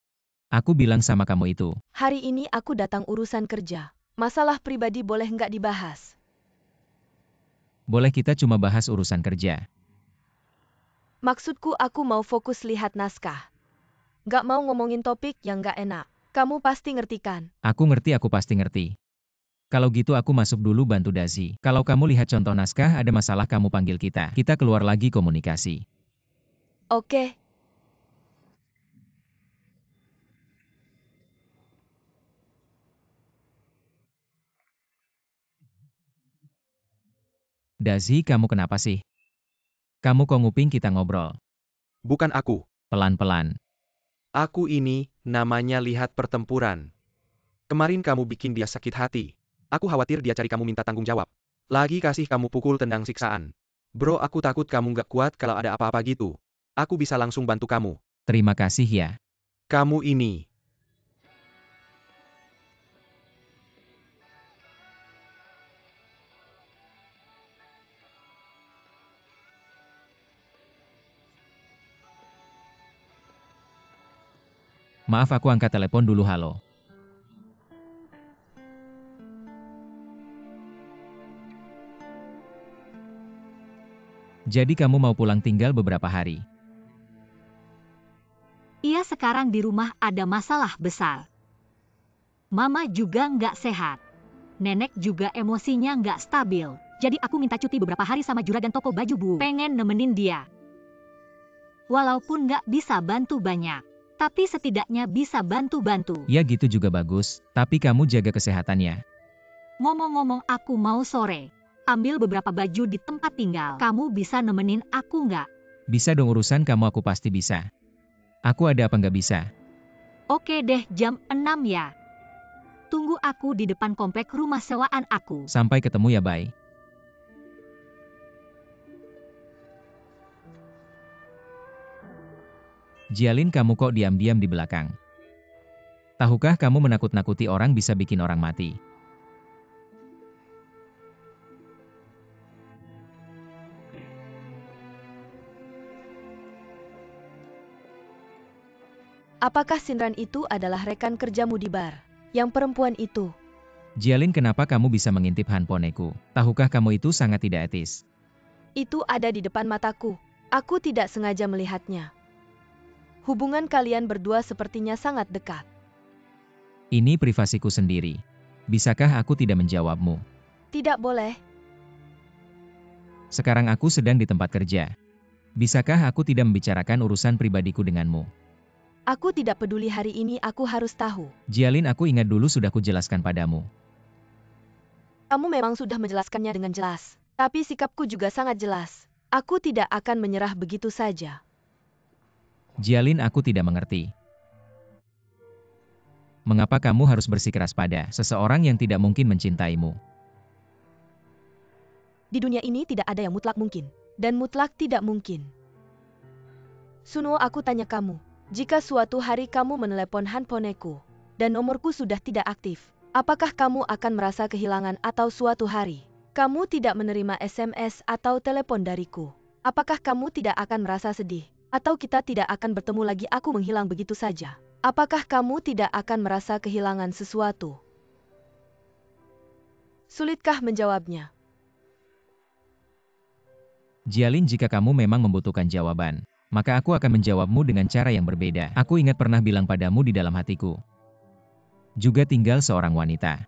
Aku bilang sama kamu itu. Hari ini aku datang urusan kerja. Masalah pribadi boleh nggak dibahas? Boleh, kita cuma bahas urusan kerja. Maksudku aku mau fokus lihat naskah. Nggak mau ngomongin topik yang nggak enak. Kamu pasti ngerti kan? Aku ngerti, aku pasti ngerti. Kalau gitu aku masuk dulu bantu Dazi. Kalau kamu lihat contoh naskah ada masalah, kamu panggil kita. Kita keluar lagi komunikasi. Oke. Dazi, kamu kenapa sih? Kamu kok nguping kita ngobrol? Bukan aku. Pelan-pelan. Aku ini, namanya lihat pertempuran. Kemarin kamu bikin dia sakit hati. Aku khawatir dia cari kamu minta tanggung jawab. Lagi kasih kamu pukul tendang siksaan. Bro, aku takut kamu nggak kuat kalau ada apa-apa gitu. Aku bisa langsung bantu kamu. Terima kasih ya. Kamu ini. Maaf, aku angkat telepon dulu. Halo. Jadi kamu mau pulang tinggal beberapa hari? Iya, sekarang di rumah ada masalah besar. Mama juga nggak sehat. Nenek juga emosinya nggak stabil. Jadi aku minta cuti beberapa hari sama juragan toko baju Bu. Pengen nemenin dia. Walaupun nggak bisa bantu banyak, tapi setidaknya bisa bantu-bantu. Ya gitu juga bagus, tapi kamu jaga kesehatannya. Ngomong-ngomong, aku mau sore ambil beberapa baju di tempat tinggal. Kamu bisa nemenin aku nggak? Bisa dong, urusan kamu aku pasti bisa. Aku ada apa nggak bisa? Oke deh, jam 6 ya. Tunggu aku di depan komplek rumah sewaan aku. Sampai ketemu ya, bye. Jialin, kamu kok diam-diam di belakang? Tahukah kamu menakut-nakuti orang bisa bikin orang mati? Apakah Sinran itu adalah rekan kerjamu di bar? Yang perempuan itu. Jialin, kenapa kamu bisa mengintip handphoneku? Tahukah kamu itu sangat tidak etis? Itu ada di depan mataku. Aku tidak sengaja melihatnya. Hubungan kalian berdua sepertinya sangat dekat. Ini privasiku sendiri. Bisakah aku tidak menjawabmu? Tidak boleh. Sekarang aku sedang di tempat kerja. Bisakah aku tidak membicarakan urusan pribadiku denganmu? Aku tidak peduli, hari ini aku harus tahu. Jialin, aku ingat dulu sudah kujelaskan padamu. Kamu memang sudah menjelaskannya dengan jelas. Tapi sikapku juga sangat jelas. Aku tidak akan menyerah begitu saja. Jialin, aku tidak mengerti. Mengapa kamu harus bersikeras pada seseorang yang tidak mungkin mencintaimu? Di dunia ini tidak ada yang mutlak mungkin, dan mutlak tidak mungkin. Sunwo, aku tanya kamu, jika suatu hari kamu menelepon handphoneku, dan nomorku sudah tidak aktif, apakah kamu akan merasa kehilangan atau suatu hari kamu tidak menerima SMS atau telepon dariku? Apakah kamu tidak akan merasa sedih? Atau kita tidak akan bertemu lagi, aku menghilang begitu saja? Apakah kamu tidak akan merasa kehilangan sesuatu? Sulitkah menjawabnya? Jialin, jika kamu memang membutuhkan jawaban, maka aku akan menjawabmu dengan cara yang berbeda. Aku ingat pernah bilang padamu di dalam hatiku juga tinggal seorang wanita.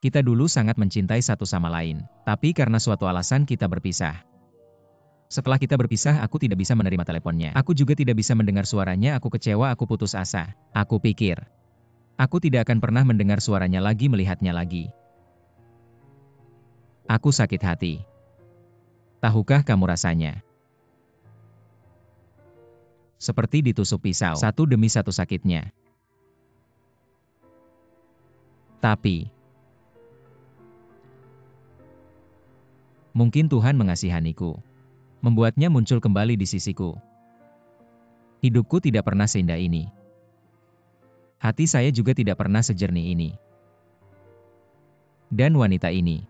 Kita dulu sangat mencintai satu sama lain, tapi karena suatu alasan kita berpisah. Setelah kita berpisah, aku tidak bisa menerima teleponnya. Aku juga tidak bisa mendengar suaranya. Aku kecewa, aku putus asa. Aku pikir aku tidak akan pernah mendengar suaranya lagi, melihatnya lagi. Aku sakit hati. Tahukah kamu rasanya? Seperti ditusuk pisau, satu demi satu sakitnya. Tapi mungkin Tuhan mengasihaniku, membuatnya muncul kembali di sisiku. Hidupku tidak pernah seindah ini. Hati saya juga tidak pernah sejernih ini. Dan wanita ini,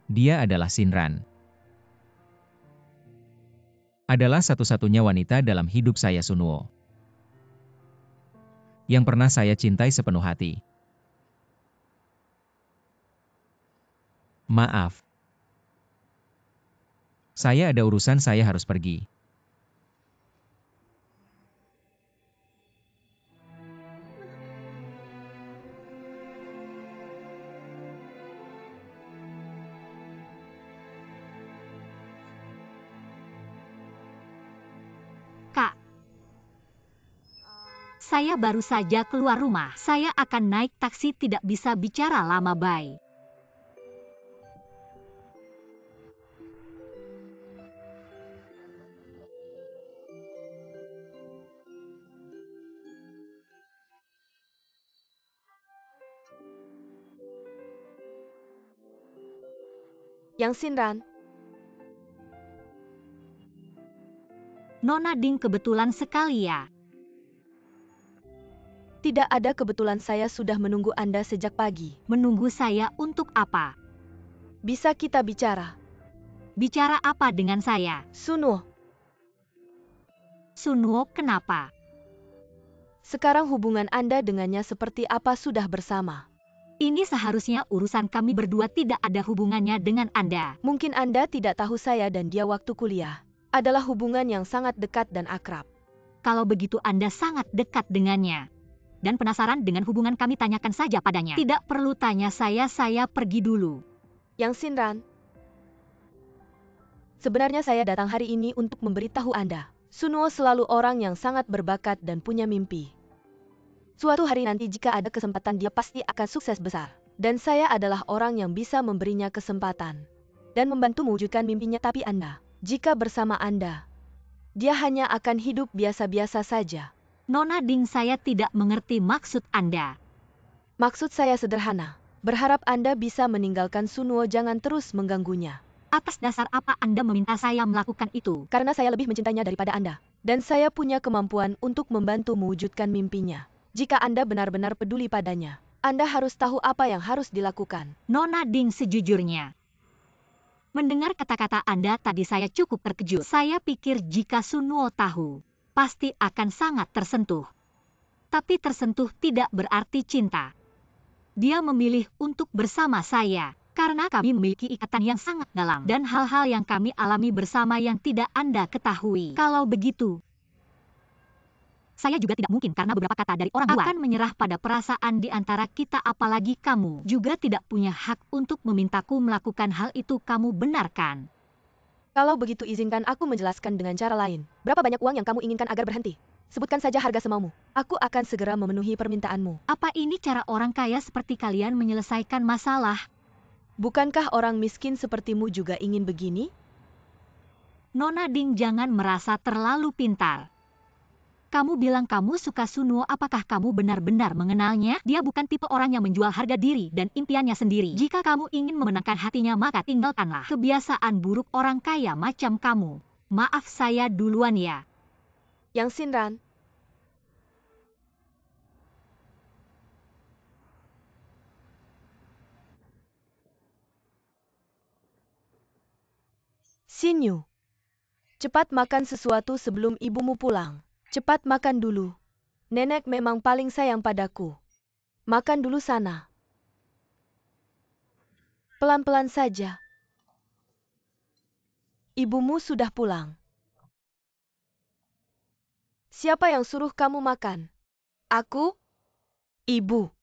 dia adalah Shinran. Adalah satu-satunya wanita dalam hidup saya, Sunwo, yang pernah saya cintai sepenuh hati. Maaf. Saya ada urusan, saya harus pergi. Kak, saya baru saja keluar rumah. Saya akan naik taksi, tidak bisa bicara lama, bye. Yang Shinran, Nona Ding, kebetulan sekali ya. tidak ada kebetulan, saya sudah menunggu Anda sejak pagi. Menunggu saya untuk apa? Bisa kita bicara? Bicara apa dengan saya? Sunwo, Sunwo, kenapa? sekarang hubungan Anda dengannya seperti apa? Sudah bersama? Ini seharusnya urusan kami berdua, tidak ada hubungannya dengan Anda. Mungkin Anda tidak tahu, saya dan dia waktu kuliah adalah hubungan yang sangat dekat dan akrab. Kalau begitu Anda sangat dekat dengannya. Dan penasaran dengan hubungan kami, tanyakan saja padanya. Tidak perlu tanya saya pergi dulu. Yang Shinran, sebenarnya saya datang hari ini untuk memberitahu Anda, Sunwo selalu orang yang sangat berbakat dan punya mimpi. Suatu hari nanti jika ada kesempatan, dia pasti akan sukses besar. Dan saya adalah orang yang bisa memberinya kesempatan dan membantu mewujudkan mimpinya. Tapi Anda, jika bersama Anda, dia hanya akan hidup biasa-biasa saja. Nona Ding, saya tidak mengerti maksud Anda. Maksud saya sederhana, berharap Anda bisa meninggalkan Sunwo, jangan terus mengganggunya. Atas dasar apa Anda meminta saya melakukan itu? Karena saya lebih mencintainya daripada Anda. Dan saya punya kemampuan untuk membantu mewujudkan mimpinya. Jika Anda benar-benar peduli padanya, Anda harus tahu apa yang harus dilakukan. Nona Ding, sejujurnya, mendengar kata-kata Anda tadi saya cukup terkejut. Saya pikir jika Sunwo tahu, pasti akan sangat tersentuh. Tapi tersentuh tidak berarti cinta. Dia memilih untuk bersama saya, karena kami memiliki ikatan yang sangat dalam. Dan hal-hal yang kami alami bersama yang tidak Anda ketahui. Kalau begitu, saya juga tidak mungkin, karena beberapa kata dari orang luar akan menyerah pada perasaan di antara kita. Apalagi kamu juga tidak punya hak untuk memintaku melakukan hal itu. Kamu benarkan? Kalau begitu izinkan aku menjelaskan dengan cara lain. Berapa banyak uang yang kamu inginkan agar berhenti? Sebutkan saja harga semaumu. Aku akan segera memenuhi permintaanmu. Apa ini cara orang kaya seperti kalian menyelesaikan masalah? Bukankah orang miskin sepertimu juga ingin begini? Nona Ding, jangan merasa terlalu pintar. Kamu bilang kamu suka Sunwo, apakah kamu benar-benar mengenalnya? Dia bukan tipe orang yang menjual harga diri dan impiannya sendiri. Jika kamu ingin memenangkan hatinya, maka tinggalkanlah kebiasaan buruk orang kaya macam kamu. Maaf, saya duluan ya. Yang Shinran. Sinyu. Cepat makan sesuatu sebelum ibumu pulang. Cepat makan dulu. Nenek memang paling sayang padaku. Makan dulu sana. Pelan-pelan saja. Ibumu sudah pulang. Siapa yang suruh kamu makan? Aku? Ibu.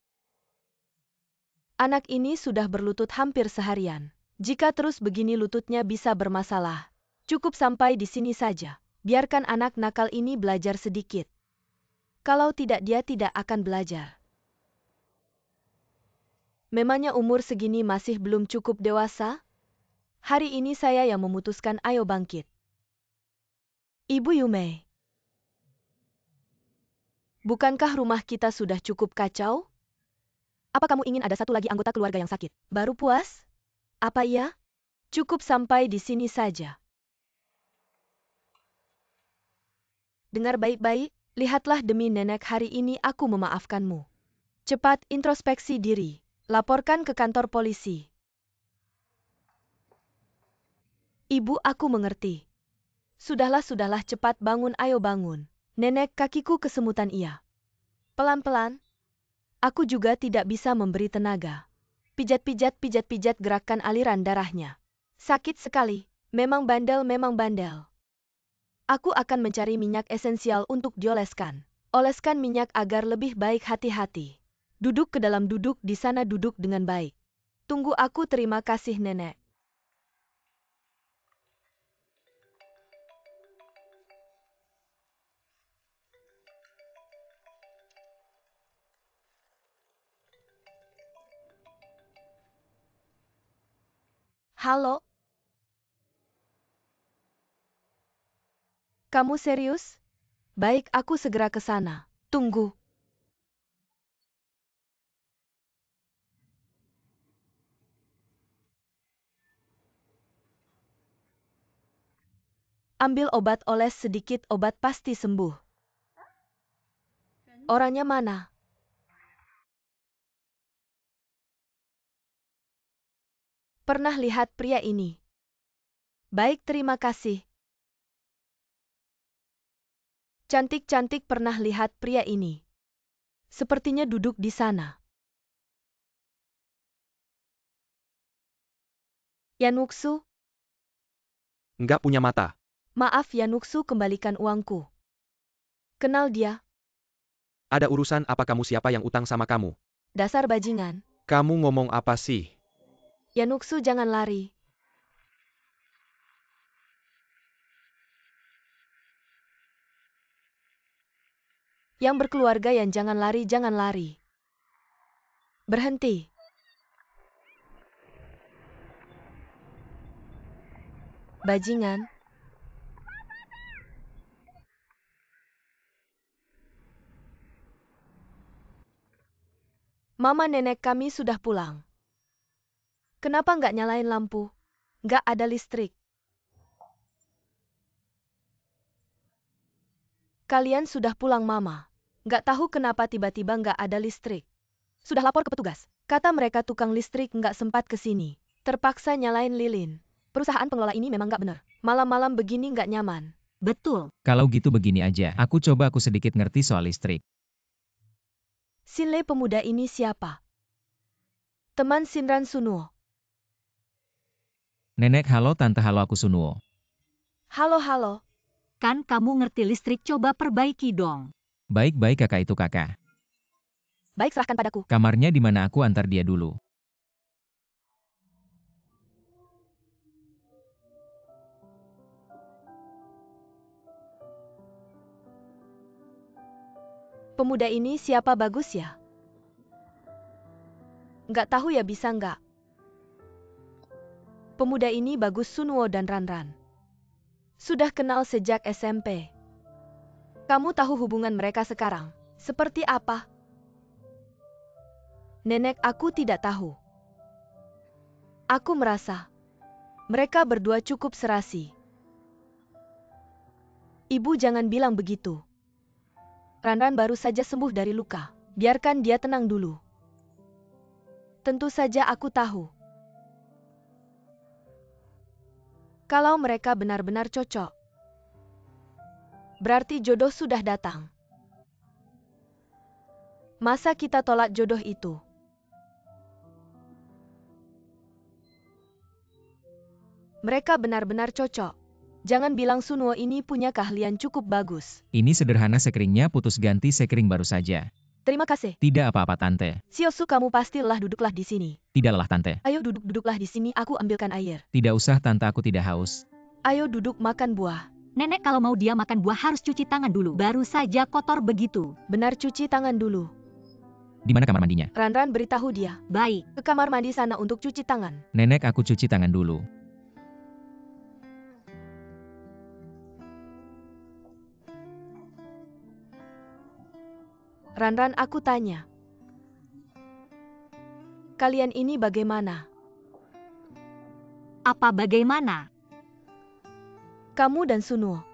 Anak ini sudah berlutut hampir seharian. Jika terus begini lututnya bisa bermasalah. Cukup sampai di sini saja. Biarkan anak nakal ini belajar sedikit. Kalau tidak, dia tidak akan belajar. Memangnya umur segini masih belum cukup dewasa? Hari ini saya yang memutuskan, ayo bangkit. Ibu Yume. Bukankah rumah kita sudah cukup kacau? Apa kamu ingin ada satu lagi anggota keluarga yang sakit? Baru puas? Apa iya? Cukup sampai di sini saja. Dengar baik-baik, lihatlah, demi nenek hari ini aku memaafkanmu. Cepat introspeksi diri. Laporkan ke kantor polisi. Ibu, aku mengerti. Sudahlah, cepat bangun, ayo bangun. Nenek, kakiku kesemutan iya. Pelan-pelan. Aku juga tidak bisa memberi tenaga. Pijat, gerakan aliran darahnya. Sakit sekali. Memang bandel, Aku akan mencari minyak esensial untuk dioleskan. Oleskan minyak agar lebih baik, hati-hati. Duduk ke dalam, duduk di sana, duduk dengan baik. Tunggu aku, terima kasih nenek. Halo? Kamu serius? Baik, aku segera ke sana. Tunggu. Ambil obat, oles sedikit obat, pasti sembuh. Orangnya mana? Pernah lihat pria ini? Baik, terima kasih. Cantik, pernah lihat pria ini? Sepertinya duduk di sana. Yanuksu? Nggak punya mata. Maaf Yanuksu, kembalikan uangku. Kenal dia? Ada urusan apa, kamu siapa yang utang sama kamu? Dasar bajingan. Kamu ngomong apa sih? Yanuksu, jangan lari. Yang berkeluarga yang jangan lari. Berhenti. Bajingan. Mama, nenek kami sudah pulang. Kenapa nggak nyalain lampu? Nggak ada listrik. Kalian sudah pulang, Mama. Nggak tahu kenapa tiba-tiba nggak ada listrik. Sudah lapor ke petugas. Kata mereka tukang listrik nggak sempat ke sini. Terpaksa nyalain lilin. Perusahaan pengelola ini memang nggak benar. Malam-malam begini nggak nyaman. Betul. Kalau gitu begini aja, aku sedikit ngerti soal listrik. Shinlei, pemuda ini siapa? Teman Shinran Sunwo. Nenek, halo, tante, halo, aku Sunwo. Halo. Kan kamu ngerti listrik, coba perbaiki dong. Baik-baik kakak, itu kakak. Baik, serahkan padaku. Kamarnya di mana, aku antar dia dulu. Pemuda ini siapa, bagus ya? Nggak tahu ya, bisa nggak? Pemuda ini bagus, Sunwo dan Ranran. Sudah kenal sejak SMP. Kamu tahu hubungan mereka sekarang seperti apa? Nenek, aku tidak tahu. Aku merasa mereka berdua cukup serasi. Ibu jangan bilang begitu. Ranran baru saja sembuh dari luka. Biarkan dia tenang dulu. Tentu saja aku tahu. Kalau mereka benar-benar cocok, berarti jodoh sudah datang. Masa kita tolak jodoh itu? Mereka benar-benar cocok. Jangan bilang Sunwo ini punya keahlian cukup bagus. Ini sederhana, sekeringnya putus, ganti sekering baru saja. Terima kasih. Tidak apa-apa, Tante. Siosu, kamu pastilah duduklah di sini. Tidak lelah, Tante. Ayo duduklah di sini, aku ambilkan air. Tidak usah, Tante, aku tidak haus. Ayo duduk makan buah. Nenek kalau mau dia makan buah harus cuci tangan dulu. Baru saja kotor begitu. Benar, cuci tangan dulu. Di mana kamar mandinya? Ranran beritahu dia. Baik. Ke kamar mandi sana untuk cuci tangan. Nenek, aku cuci tangan dulu. Ranran, aku tanya. Kalian ini bagaimana? Apa bagaimana? Kamu dan Sunwo.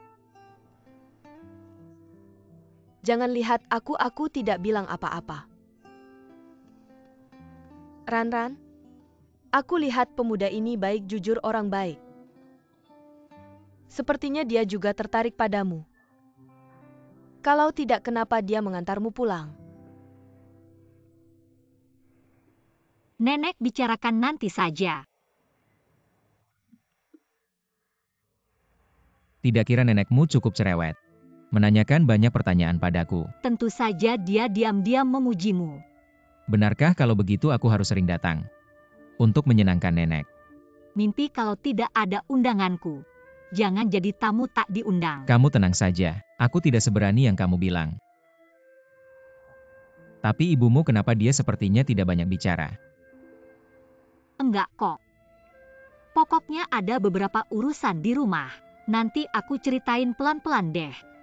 Jangan lihat aku tidak bilang apa-apa. Ranran, aku lihat pemuda ini baik, jujur, orang baik. Sepertinya dia juga tertarik padamu. Kalau tidak, kenapa dia mengantarmu pulang? Nenek bicarakan nanti saja. Tidak kira nenekmu cukup cerewet. Menanyakan banyak pertanyaan padaku. Tentu saja dia diam-diam memujimu. Benarkah kalau begitu aku harus sering datang? Untuk menyenangkan nenek. Mimpi kalau tidak ada undanganku. Jangan jadi tamu tak diundang. Kamu tenang saja, aku tidak seberani yang kamu bilang. Tapi ibumu, kenapa dia sepertinya tidak banyak bicara? Enggak kok. Pokoknya ada beberapa urusan di rumah. Nanti aku ceritain pelan-pelan deh.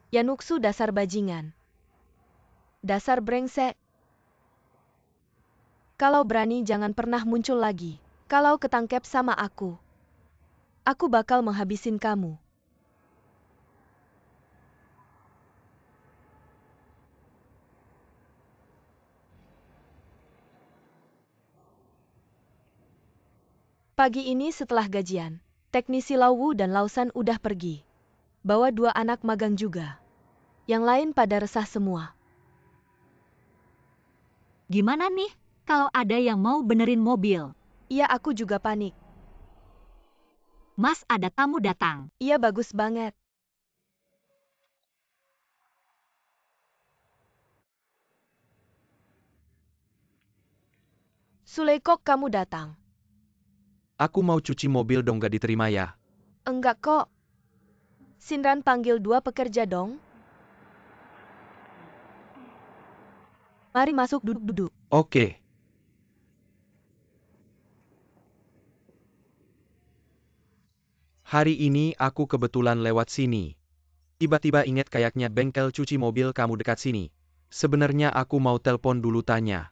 Yanuksu, dasar bajingan. Dasar brengsek. Kalau berani jangan pernah muncul lagi. Kalau ketangkep sama aku bakal menghabisin kamu. Pagi ini setelah gajian, teknisi Lauwu dan Lausan udah pergi. Bawa 2 anak magang juga. Yang lain pada resah semua. Gimana nih kalau ada yang mau benerin mobil? Iya, aku juga panik. Mas, ada tamu datang. Iya, bagus banget. Sulekok, kamu datang. Aku mau cuci mobil dong, gak diterima ya? Enggak kok. Sinran panggil 2 pekerja dong. Mari masuk, duduk-duduk. Oke. Hari ini aku kebetulan lewat sini. Tiba-tiba ingat kayaknya bengkel cuci mobil kamu dekat sini. Sebenarnya aku mau telepon dulu tanya.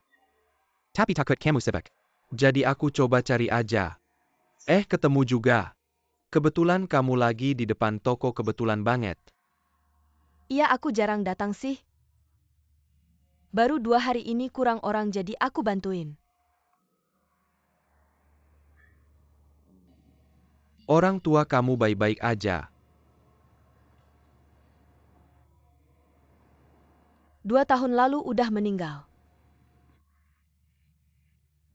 Tapi takut kamu sibuk. Jadi aku coba cari aja. Ketemu juga. Kebetulan kamu lagi di depan toko, kebetulan banget. Iya, aku jarang datang sih. Baru 2 hari ini kurang orang, jadi aku bantuin. Orang tua kamu baik-baik aja. 2 tahun lalu udah meninggal.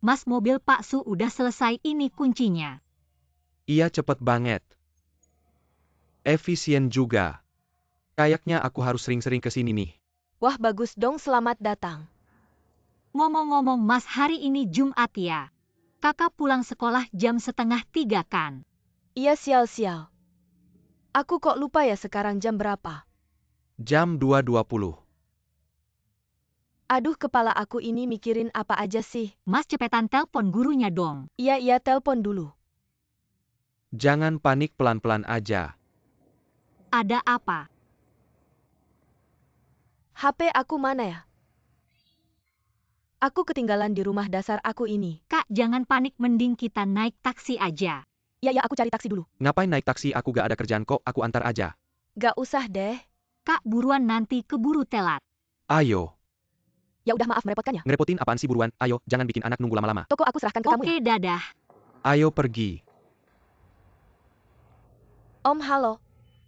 Mas, mobil Pak Su udah selesai, ini kuncinya. Iya, cepet banget. Efisien juga. Kayaknya aku harus sering-sering ke sini nih. Wah bagus dong, selamat datang. Ngomong-ngomong Mas, hari ini Jumat ya? Kakak pulang sekolah jam 2:30 kan? Iya sial-sial. Aku kok lupa ya sekarang jam berapa. Jam 2.20. Aduh kepala aku ini mikirin apa aja sih. Mas cepetan telepon gurunya dong. Iya telepon dulu. Jangan panik, pelan-pelan aja. Ada apa? HP aku mana ya? Aku ketinggalan di rumah dasar aku ini. Kak, jangan panik, mending kita naik taksi aja. Iya aku cari taksi dulu. Ngapain naik taksi, aku gak ada kerjaan kok, aku antar aja. Gak usah deh. Kak, buruan nanti keburu telat. Ayo. Ya udah maaf merepotkan ya. Ngerepotin apaan sih, buruan, ayo, jangan bikin anak nunggu lama-lama. Toko aku serahkan ke kamu ya. Oke, dadah. Ayo pergi. Om halo.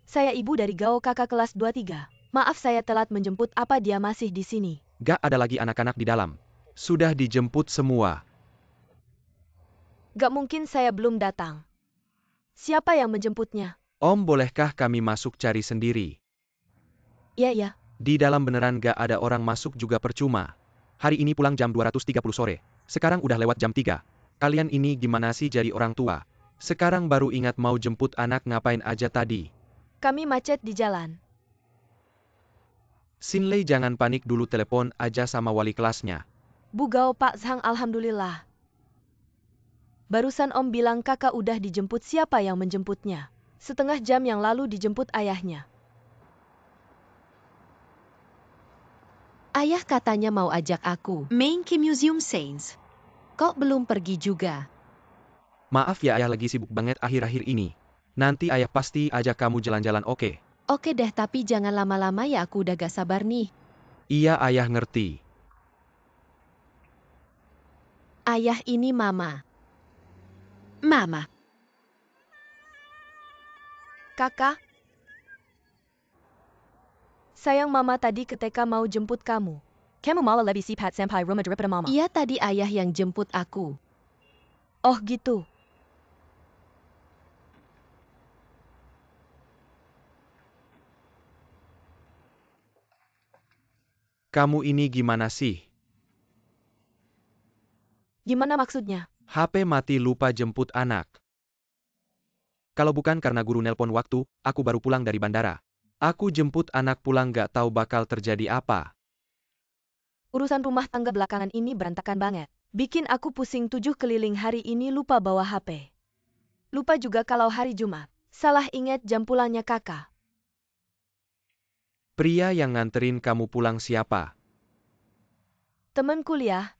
Saya ibu dari Gao kakak kelas 23. Maaf saya telat menjemput, apa dia masih di sini? Gak ada lagi anak-anak di dalam. Sudah dijemput semua. Gak mungkin saya belum datang. Siapa yang menjemputnya? Om, bolehkah kami masuk cari sendiri? Iya. Di dalam beneran gak ada orang masuk juga percuma. Hari ini pulang jam 2:30 sore. Sekarang udah lewat jam 3. Kalian ini gimana sih jadi orang tua? Sekarang baru ingat mau jemput anak, ngapain aja tadi? Kami macet di jalan. Sinlei jangan panik dulu, telepon aja sama wali kelasnya. Bu Gao Pak Zhang, alhamdulillah. Barusan Om bilang kakak udah dijemput, siapa yang menjemputnya? Setengah jam yang lalu dijemput ayahnya. Ayah katanya mau ajak aku main ke Museum Sains. Kok belum pergi juga? Maaf ya, ayah lagi sibuk banget akhir-akhir ini. Nanti ayah pasti ajak kamu jalan-jalan, oke? Oke deh, tapi jangan lama-lama ya, aku udah gak sabar nih. Iya, ayah ngerti. Ayah, ini Mama. Mama. Kakak? Sayang, Mama tadi ketika mau jemput kamu. Kamu malah lebih si Pat Senpai rumah daripada Mama. Iya, tadi ayah yang jemput aku. Oh gitu. Kamu ini gimana sih? Gimana maksudnya? HP mati lupa jemput anak. Kalau bukan karena guru nelpon waktu aku baru pulang dari bandara. Aku jemput anak pulang gak tahu bakal terjadi apa. Urusan rumah tangga belakangan ini berantakan banget. Bikin aku pusing 7 keliling, hari ini lupa bawa HP. Lupa juga kalau hari Jumat. Salah ingat jam pulangnya kakak. Pria yang nganterin kamu pulang siapa? Temen kuliah.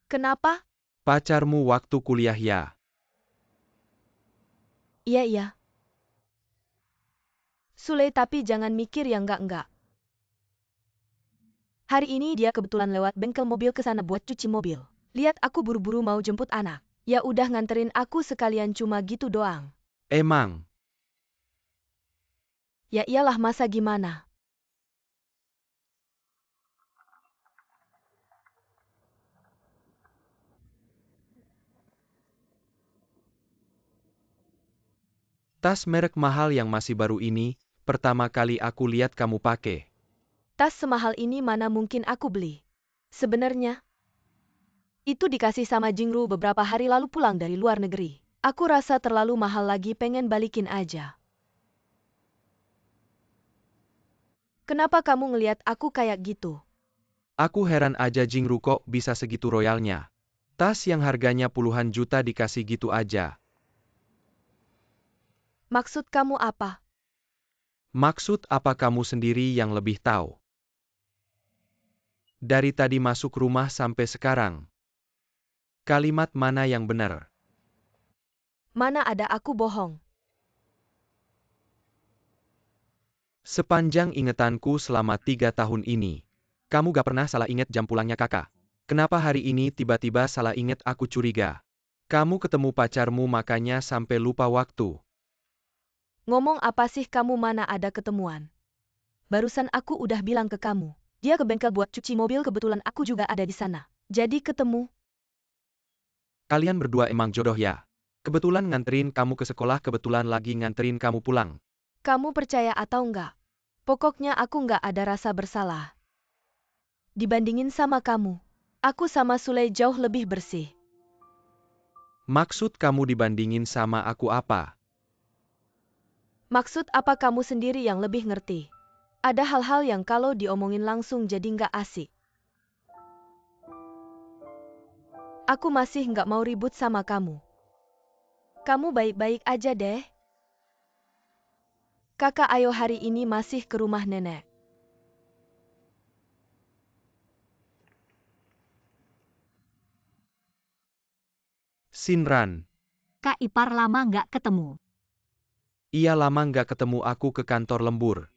Kenapa? Pacarmu waktu kuliah ya? Iya. Sule, tapi jangan mikir yang enggak. Hari ini dia kebetulan lewat bengkel mobil ke sana buat cuci mobil. Lihat aku buru-buru mau jemput anak. Ya udah nganterin aku sekalian, cuma gitu doang. Emang? Ya iyalah, masa gimana? Tas merek mahal yang masih baru ini, pertama kali aku lihat kamu pakai. Tas semahal ini mana mungkin aku beli. Sebenarnya, itu dikasih sama Jingru beberapa hari lalu pulang dari luar negeri. Aku rasa terlalu mahal lagi, pengen balikin aja. Kenapa kamu ngeliat aku kayak gitu? Aku heran aja, Jingru kok bisa segitu royalnya. Tas yang harganya puluhan juta dikasih gitu aja. Maksud kamu apa? Maksud apa kamu sendiri yang lebih tahu? Dari tadi masuk rumah sampai sekarang. Kalimat mana yang benar? Mana ada aku bohong? Sepanjang ingetanku selama 3 tahun ini, kamu gak pernah salah inget jam pulangnya kakak. Kenapa hari ini tiba-tiba salah inget, aku curiga. Kamu ketemu pacarmu makanya sampai lupa waktu. Ngomong apa sih kamu, mana ada ketemuan? Barusan aku udah bilang ke kamu. Dia ke bengkel buat cuci mobil, kebetulan aku juga ada di sana. Jadi ketemu. Kalian berdua emang jodoh ya? Kebetulan nganterin kamu ke sekolah, kebetulan lagi nganterin kamu pulang. Kamu percaya atau enggak? Pokoknya aku enggak ada rasa bersalah. Dibandingin sama kamu, aku sama Sule jauh lebih bersih. Maksud kamu dibandingin sama aku apa? Maksud apa kamu sendiri yang lebih ngerti? Ada hal-hal yang kalau diomongin langsung jadi nggak asik. Aku masih nggak mau ribut sama kamu. Kamu baik-baik aja deh. Kakak ayo hari ini masih ke rumah nenek. Sinran. Kak ipar lama nggak ketemu. Iya lama nggak ketemu, aku ke kantor lembur.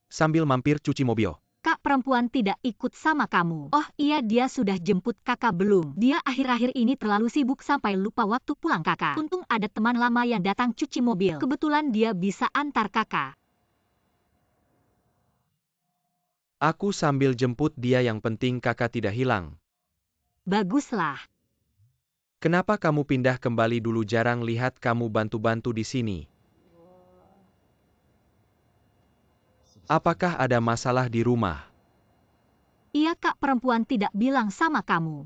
Sambil mampir cuci mobil. Kak perempuan tidak ikut sama kamu. Oh iya, dia sudah jemput kakak belum? Dia akhir-akhir ini terlalu sibuk sampai lupa waktu pulang kakak. Untung ada teman lama yang datang cuci mobil. Kebetulan dia bisa antar kakak. Aku sambil jemput dia, yang penting kakak tidak hilang. Baguslah. Kenapa kamu pindah kembali dulu, jarang lihat kamu bantu-bantu di sini. Apakah ada masalah di rumah? Iya, kak perempuan tidak bilang sama kamu.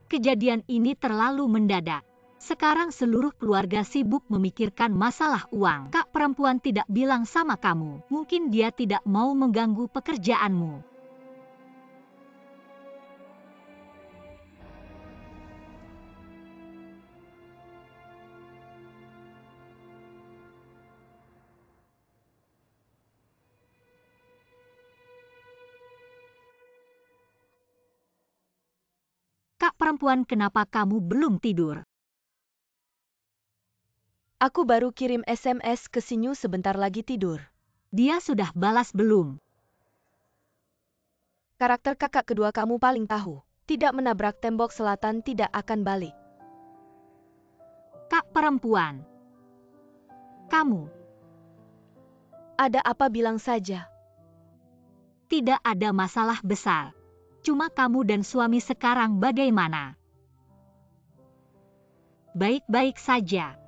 Kejadian ini terlalu mendadak. Sekarang seluruh keluarga sibuk memikirkan masalah uang. Kak perempuan tidak bilang sama kamu. Mungkin dia tidak mau mengganggu pekerjaanmu. Kak perempuan, kenapa kamu belum tidur? Aku baru kirim SMS ke Sinyu sebentar lagi tidur. Dia sudah balas belum? Karakter kakak kedua kamu paling tahu. Tidak menabrak tembok selatan tidak akan balik. Kak perempuan. Kamu. Ada apa bilang saja. Tidak ada masalah besar. Cuma kamu dan suami sekarang bagaimana? Baik-baik saja.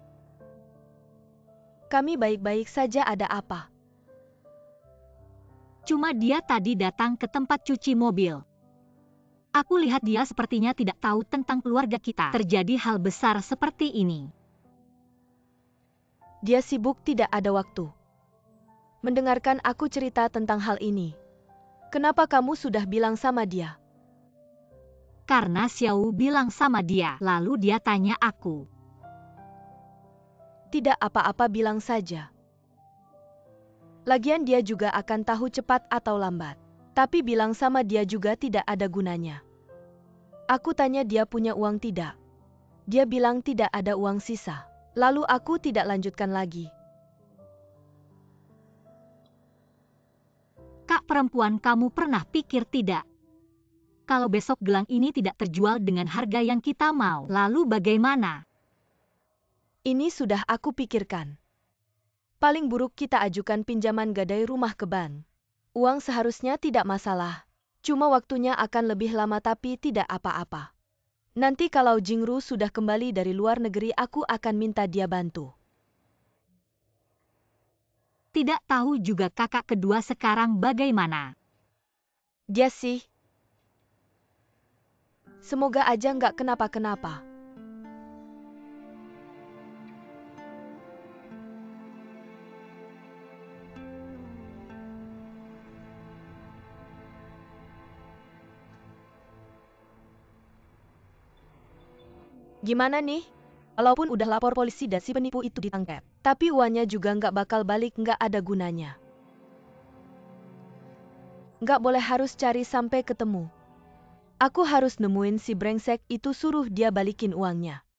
Kami baik-baik saja, ada apa? Cuma dia tadi datang ke tempat cuci mobil. Aku lihat dia sepertinya tidak tahu tentang keluarga kita. Terjadi hal besar seperti ini. Dia sibuk, tidak ada waktu. Mendengarkan aku cerita tentang hal ini. Kenapa kamu sudah bilang sama dia? Karena Xiao bilang sama dia, lalu dia tanya aku. Tidak apa-apa, bilang saja. Lagian dia juga akan tahu cepat atau lambat. Tapi bilang sama dia juga tidak ada gunanya. Aku tanya dia punya uang tidak. Dia bilang tidak ada uang sisa. Lalu aku tidak lanjutkan lagi. Kak perempuan, kamu pernah pikir tidak? Kalau besok gelang ini tidak terjual dengan harga yang kita mau, lalu bagaimana? Ini sudah aku pikirkan. Paling buruk kita ajukan pinjaman gadai rumah ke bank. Uang seharusnya tidak masalah. Cuma waktunya akan lebih lama, tapi tidak apa-apa. Nanti kalau Jingru sudah kembali dari luar negeri, aku akan minta dia bantu. Tidak tahu juga kakak kedua sekarang bagaimana. Dia sih. Semoga aja nggak kenapa-kenapa. Gimana nih? Walaupun udah lapor polisi dan si penipu itu ditangkap, tapi uangnya juga nggak bakal balik, nggak ada gunanya. Nggak boleh, harus cari sampai ketemu. Aku harus nemuin si brengsek itu, suruh dia balikin uangnya.